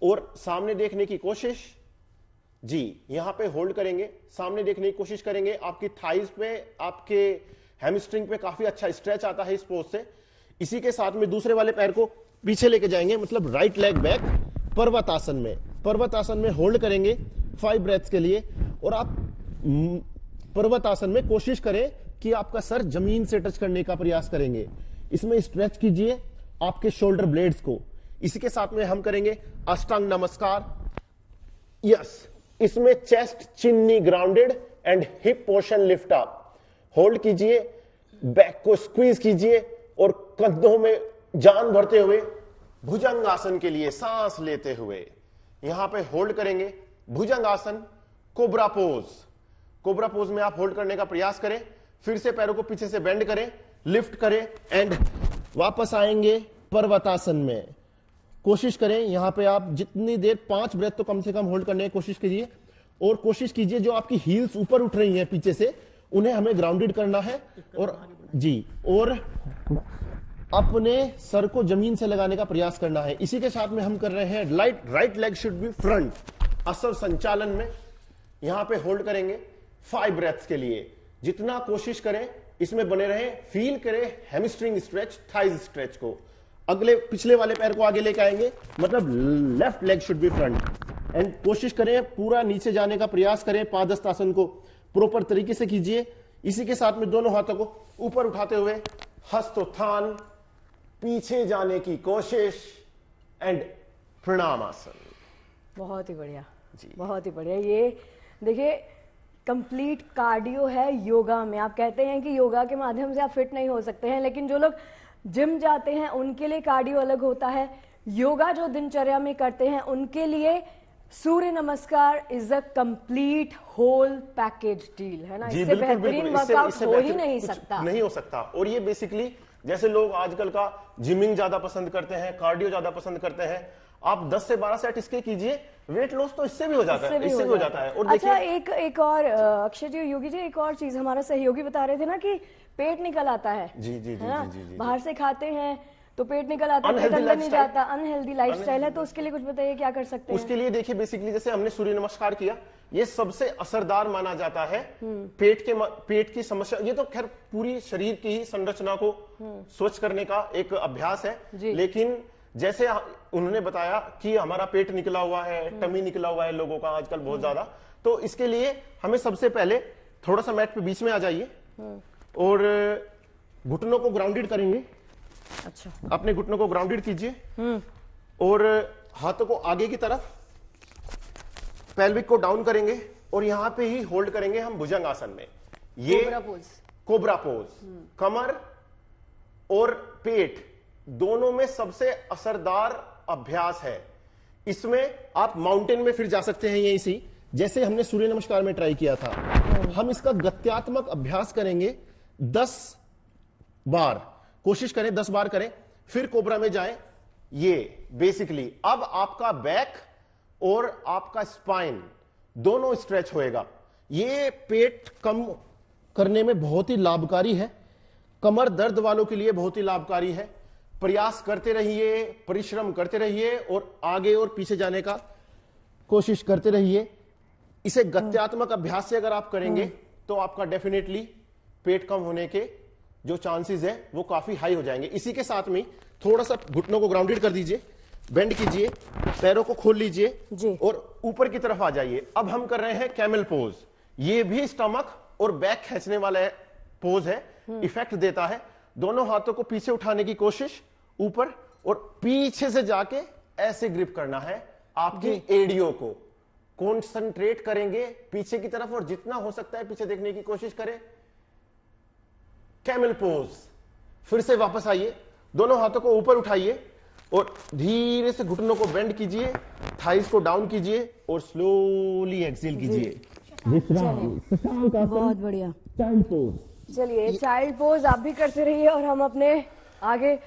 और सामने देखने की कोशिश। जी, यहां पे होल्ड करेंगे, सामने देखने की कोशिश करेंगे। आपकी थाइज पे, आपके हैमस्ट्रिंग पे काफी अच्छा स्ट्रेच आता है इस पोज से। इसी के साथ में दूसरे वाले पैर को पीछे लेके जाएंगे, मतलब राइट लेग बैक। पर्वत आसन में होल्ड करेंगे 5 ब्रेथ्स के लिए। और आप पर्वत आसन में कोशिश करें कि आपका सर जमीन से टच करने का प्रयास करेंगे। इसमें स्ट्रेच कीजिए आपके शोल्डर ब्लेड्स को। इसी के साथ में हम करेंगे अष्टांग नमस्कार। यस, इसमें चेस्ट चिन्नी grounded and hip portion lift up. Hold कीजिए, बैक को स्क्वीज कीजिए और कंधों में जान भरते हुए भुजंग आसन के लिए सांस लेते हुए यहां पे होल्ड करेंगे। भुजंग आसन, कोबरा पोज में आप होल्ड करने का प्रयास करें। फिर से पैरों को पीछे से बेंड करें, लिफ्ट करें एंड वापस आएंगे पर्वतासन में। कोशिश करें यहां पे आप जितनी देर 5 ब्रेथ तो कम से कम होल्ड करने की कोशिश कीजिए। और कोशिश कीजिए जो आपकी हील्स ऊपर उठ रही हैं पीछे से, उन्हें हमें ग्राउंडेड करना है। और जी, और अपने सर को जमीन से लगाने का प्रयास करना है। इसी के साथ में हम कर रहे हैं right leg should be front. असर संचालन में यहां पे होल्ड करेंगे 5 ब्रेथ्स के लिए। जितना कोशिश करें इसमें बने रहें, फील करें हैमस्ट्रिंग स्ट्रेच, थाइज स्ट्रेच को। अगले पिछले वाले पैर को आगे लेके आएंगे, मतलब left leg should be front. And कोशिश करें पूरा नीचे जाने का प्रयास करें। पादहस्त आसन को प्रॉपर तरीके से कीजिए। इसी के साथ में दोनों हाथों को ऊपर उठाते हुए हस्तोत्थान, पीछे जाने की कोशिश एंड प्रणाम आसन। बहुत ही बढ़िया जी, बहुत ही बढ़िया। ये देखिए कंप्लीट कार्डियो है योगा में। आप कहते हैं कि योगा के माध्यम से आप फिट नहीं हो सकते हैं, लेकिन जो लोग जिम जाते हैं उनके लिए कार्डियो अलग होता है। योगा जो दिनचर्या में करते हैं उनके लिए Surya Namaskar is a complete whole package deal, है ना। इससे बेहतरीन वर्कआउट हो ही नहीं सकता, नहीं हो सकता। और ये बेसिकली जैसे लोग आजकल का जिमिंग ज्यादा पसंद करते हैं, कार्डियो ज्यादा पसंद करते हैं, आप 10 से 12 सेट इसके कीजिए, वेट लॉस तो इससे भी हो जाता है, इससे भी हो जाता है। और अच्छा, एक और अक्षय जी, योगी जी, एक और चीज हमारा सहयोगी बता रहे थे ना कि पेट निकल आता है। जी जी जी, जी। बाहर से खाते हैं तो पेट निकल आता है, पेट अंदर नहीं जाता, अनहेल्दी लाइफस्टाइल है। तो उसके लिए कुछ बताइए, क्या कर सकते हैं? उसके लिए देखिए, बेसिकली जैसे हमने सूर्य नमस्कार किया, ये सबसे असरदार माना जाता है पेट की समस्या। ये तो खैर पूरी शरीर की ही संरचना को स्वच्छ करने का एक अभ्यास है, लेकिन जैसे उन्होंने बताया कि हमारा पेट निकला हुआ है, टमी निकला हुआ है लोगों का आजकल बहुत ज्यादा, तो इसके लिए हमें सबसे पहले थोड़ा सा मैट पे बीच में आ जाइए और घुटनों को ग्राउंडेड करेंगे। अच्छा, अपने घुटनों को ग्राउंडेड कीजिए और हाथों को आगे की तरफ, पेल्विक को डाउन करेंगे और यहां पे ही होल्ड करेंगे हम भुजंग आसन में। ये कोबरा पोज कमर और पेट दोनों में सबसे असरदार अभ्यास है। इसमें आप माउंटेन में फिर जा सकते हैं, यहीं से जैसे हमने सूर्य नमस्कार में ट्राई किया था। हम इसका गत्यात्मक अभ्यास करेंगे 10 बार, कोशिश करें 10 बार करें, फिर कोबरा में जाएं। ये बेसिकली अब आपका बैक और आपका स्पाइन दोनों स्ट्रेच होएगा। ये पेट कम करने में बहुत ही लाभकारी है, कमर दर्द वालों के लिए बहुत ही लाभकारी है। प्रयास करते रहिए, परिश्रम करते रहिए और आगे और पीछे जाने का कोशिश करते रहिए। इसे गत्यात्मक अभ्यास से अगर आप करेंगे तो आपका डेफिनेटली पेट कम होने के जो चांसेस है वो काफी हाई हो जाएंगे। इसी के साथ में थोड़ा सा घुटनों को ग्राउंडेड कर दीजिए, बेंड कीजिए, पैरों को खोल लीजिए और ऊपर की तरफ आ जाइए। अब हम कर रहे हैं कैमल पोज। ये भी स्टमक और बैक खींचने वाला पोज है, इफेक्ट देता है। दोनों हाथों को पीछे उठाने की कोशिश, ऊपर और पीछे से जाके ऐसे ग्रिप करना है आपकी एड़ियों को। कॉन्सेंट्रेट करेंगे पीछे की तरफ और जितना हो सकता है पीछे देखने की कोशिश करें। Camel pose. फिर से वापस आइए, दोनों हाथों को ऊपर उठाइए और धीरे से घुटनों को बेंड कीजिए, थाइस को डाउन कीजिए और स्लोली एक्सेल कीजिए। बहुत बढ़िया। Child pose. चलिए, चाइल्ड पोज आप भी करते रहिए और हम अपने आगे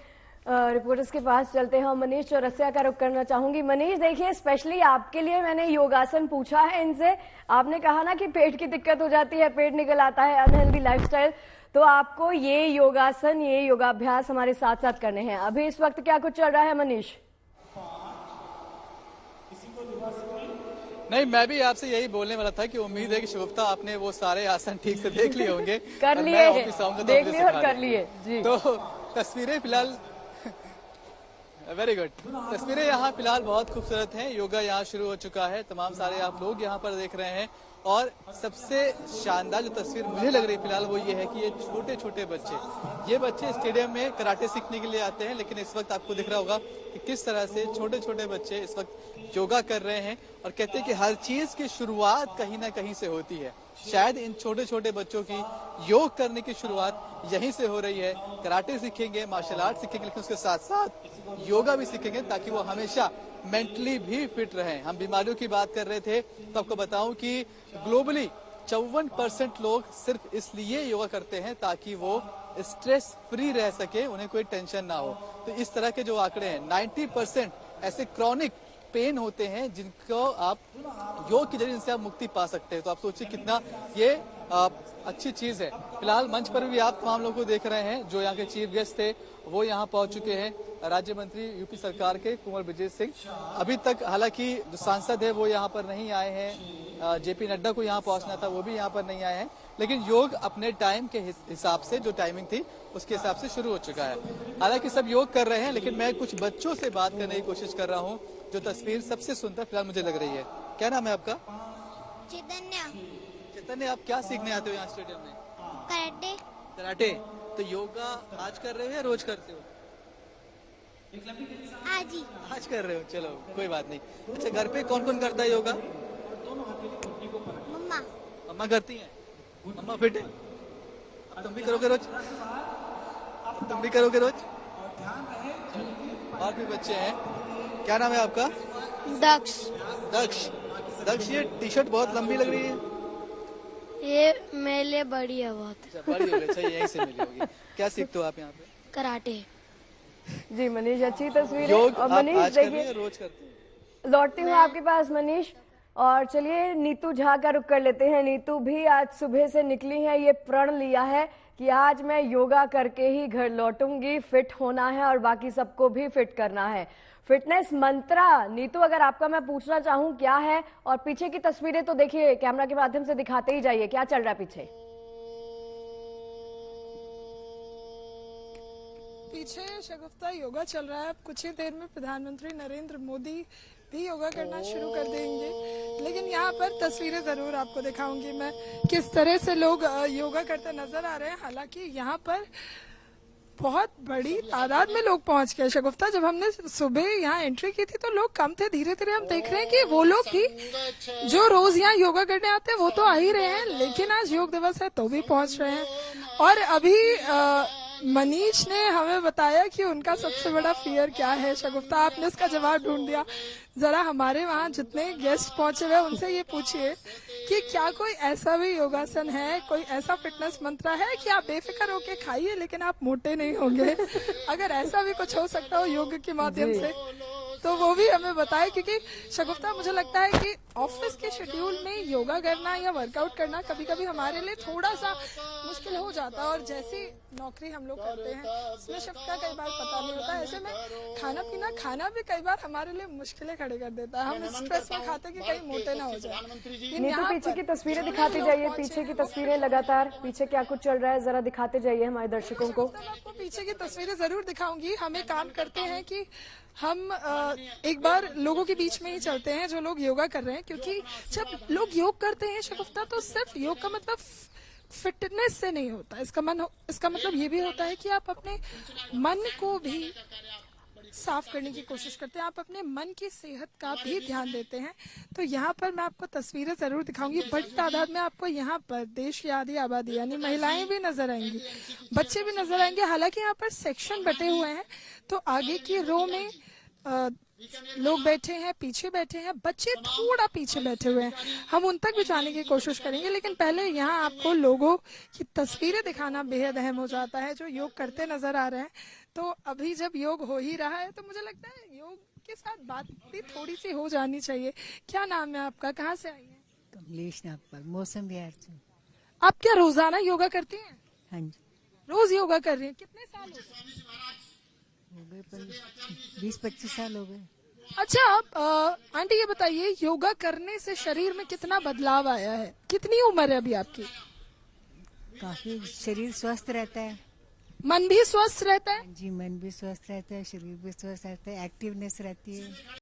रिपोर्टर्स के पास चलते हैं। और मनीष चौरसिया का रुख करना चाहूंगी। मनीष, देखिए, स्पेशली आपके लिए मैंने योगासन पूछा है इनसे। आपने कहा ना कि पेट की दिक्कत हो जाती है, पेट निकल आता है, अनहेल्दी लाइफस्टाइल, तो आपको ये योगासन, ये योगाभ्यास हमारे साथ साथ करने हैं। अभी इस वक्त क्या कुछ चल रहा है मनीष? नहीं, मैं भी आपसे यही बोलने वाला था कि उम्मीद है कि शगुफ्ता आपने वो सारे आसन ठीक से देख लिए होंगे। कर लिए, देख लिए और कर लिए जी। तो तस्वीरें फिलहाल वेरी गुड, तस्वीरें यहाँ फिलहाल बहुत खूबसूरत हैं। योगा यहाँ शुरू हो चुका है, तमाम सारे आप लोग यहाँ पर देख रहे हैं। और सबसे शानदार जो तस्वीर मुझे लग रही फिलहाल वो ये है कि ये छोटे छोटे बच्चे स्टेडियम में कराटे सीखने के लिए आते हैं, लेकिन इस वक्त आपको दिख रहा होगा कि किस तरह से छोटे छोटे बच्चे इस वक्त योगा कर रहे हैं। और कहते हैं कि हर चीज की शुरुआत कहीं ना कहीं से होती है। शायद इन छोटे छोटे बच्चों की योग करने की शुरुआत यहीं से हो रही है। कराटे सीखेंगे, मार्शल आर्ट सीखेंगे, लेकिन उसके साथ साथ योगा भी सीखेंगे ताकि वो हमेशा मेंटली भी फिट रहें। हम बीमारियों की बात कर रहे थे, तो आपको बताऊं कि ग्लोबली 54% लोग सिर्फ इसलिए योगा करते हैं ताकि वो स्ट्रेस फ्री रह सके, उन्हें कोई टेंशन ना हो। तो इस तरह के जो आंकड़े हैं, 90% ऐसे क्रॉनिक पेन होते हैं जिनको आप योग के जरिए इनसे आप मुक्ति पा सकते हैं। तो आप सोचिए कितना ये अच्छी चीज है। फिलहाल मंच पर भी आप तमाम लोगों को देख रहे हैं। जो यहाँ के चीफ गेस्ट थे वो यहाँ पहुंच चुके हैं। राज्य मंत्री यूपी सरकार के कुंवर विजय सिंह, अभी तक हालांकि जो सांसद है वो यहाँ पर नहीं आए हैं। जेपी नड्डा को यहाँ पहुंचना था, वो भी यहाँ पर नहीं आए हैं। लेकिन योग अपने टाइम के हिसाब से, जो टाइमिंग थी उसके हिसाब से शुरू हो चुका है। हालांकि सब योग कर रहे हैं, लेकिन मैं कुछ बच्चों से बात करने की कोशिश कर रहा हूँ। जो तस्वीर सबसे सुंदर फिलहाल मुझे लग रही है। क्या नाम है आपका? चैतन्य, आप क्या सीखने आते हो यहाँ स्टेडियम में? कराटे। तो योगा आज कर रहे हो या रोज करते हो? आज कर रहे हो, चलो कोई बात नहीं। अच्छा, घर पे कौन कौन करता है योगा? अम्मा करती हैं, अम्मा फिट है, अब तुम भी करोगे रोज, तुम भी करोगे रोज। और भी बच्चे हैं, क्या नाम है आपका? दक्ष। दक्ष, दक्ष ये टी शर्ट बहुत लंबी लग रही है। ये मेरे लिए बड़ी है बहुत। अच्छा, बड़ी हो गई, सही, यहीं से मिली होगी। क्या सीखते हो आप यहाँ पे? कराटे। जी मनीष, अच्छी तस्वीर योग और आप मनीष आज कर रहे देखिए हैं, रोज करते हैं? लौटती हूँ आपके पास मनीष, और चलिए नीतू झा का रुख कर लेते हैं। नीतू भी आज सुबह से निकली है, ये प्रण लिया है कि आज मैं योगा करके ही घर लौटूंगी, फिट होना है और बाकी सबको भी फिट करना है। फिटनेस मंत्रा नीतू अगर आपका मैं पूछना चाहूँ क्या है, और पीछे की तस्वीरें तो देखिए कैमरा के माध्यम से दिखाते ही जाइए, क्या चल रहा है पीछे? पीछे शगुफ्ता योगा चल रहा है। अब कुछ ही देर में प्रधानमंत्री नरेंद्र मोदी भी योगा करना शुरू कर देंगे, लेकिन यहाँ पर तस्वीरें जरूर आपको दिखाऊंगी मैं किस तरह से लोग योगा करते नजर आ रहे हैं। हालांकि यहाँ पर बहुत बड़ी तादाद में लोग पहुंच गए। शगुफ्ता, जब हमने सुबह यहाँ एंट्री की थी तो लोग कम थे, धीरे धीरे हम देख रहे हैं कि वो लोग भी जो रोज यहाँ योगा करने आते हैं वो तो आ ही रहे हैं, लेकिन आज योग दिवस है तो भी पहुंच रहे हैं। और अभी मनीष ने हमें बताया कि उनका सबसे बड़ा फियर क्या है। शगुफ्ता, आपने उसका जवाब ढूंढ दिया। जरा हमारे वहाँ जितने गेस्ट पहुंचे हुए उनसे ये पूछिए कि क्या कोई ऐसा भी योगासन है, कोई ऐसा फिटनेस मंत्र है कि आप बेफिक्र होके खाइए लेकिन आप मोटे नहीं होंगे। अगर ऐसा भी कुछ हो सकता हो योग के माध्यम से तो वो भी हमें बताए, क्योंकि शगुफ्ता मुझे लगता है कि ऑफिस के शेड्यूल में योगा करना या वर्कआउट करना कभी कभी हमारे लिए थोड़ा सा मुश्किल हो जाता है, और जैसी नौकरी हम लोग करते हैं उसमें शिफ्ट का कई बार पता नहीं होता। ऐसे में खाना भी कई बार हमारे लिए मुश्किलें खड़े कर देता है। हम स्ट्रेस में खाते कि कहीं मोटे ना हो जाए। नीतू पीछे की तस्वीरें दिखाते जाइए, पीछे की तस्वीरें लगातार, पीछे क्या कुछ चल रहा है जरा दिखाते जाइए हमारे दर्शकों को। आपको पीछे की तस्वीरें जरूर दिखाऊंगी। हम एक काम करते हैं कि हम एक बार लोगों के बीच में ही चलते हैं जो लोग योगा कर रहे हैं, क्योंकि जब लोग योग करते हैं शगुफ्ता तो सिर्फ योग का मतलब फिटनेस से नहीं होता। इसका मतलब ये भी होता है कि आप अपने मन को भी साफ करने की कोशिश करते हैं, आप अपने मन की सेहत का भी ध्यान देते हैं। तो यहाँ पर मैं आपको तस्वीरें जरूर दिखाऊंगी। बड़ी तादाद में आपको यहाँ पर देश की आधी आबादी यानी महिलाएं भी नजर आएंगी, बच्चे भी नजर आएंगे। हालांकि यहाँ पर सेक्शन बटे हुए हैं, तो आगे की रो में लोग बैठे हैं, पीछे बैठे हैं, बच्चे थोड़ा पीछे बैठे हुए हैं। हम उन तक भी जाने की कोशिश करेंगे, लेकिन पहले यहाँ आपको लोगों की तस्वीरें दिखाना बेहद अहम हो जाता है जो योग करते नजर आ रहे हैं। तो अभी जब योग हो ही रहा है तो मुझे लगता है योग के साथ बात भी थोड़ी सी हो जानी चाहिए। क्या नाम है आपका, कहाँ से आई है? कमलेश नागपाल, मौसम बिहार से। आप क्या रोजाना योगा करती हैं? हाँ जी। रोज योगा कर रही हैं? कितने साल हो गए? 20-25 साल हो गए। अच्छा, आप आंटी ये बताइए, योगा करने से शरीर में कितना बदलाव आया है? कितनी उम्र है अभी आपकी? काफी शरीर स्वस्थ रहता है, मन भी स्वस्थ रहता है। जी, मन भी स्वस्थ रहता है, शरीर भी स्वस्थ रहता है, एक्टिवनेस रहती है।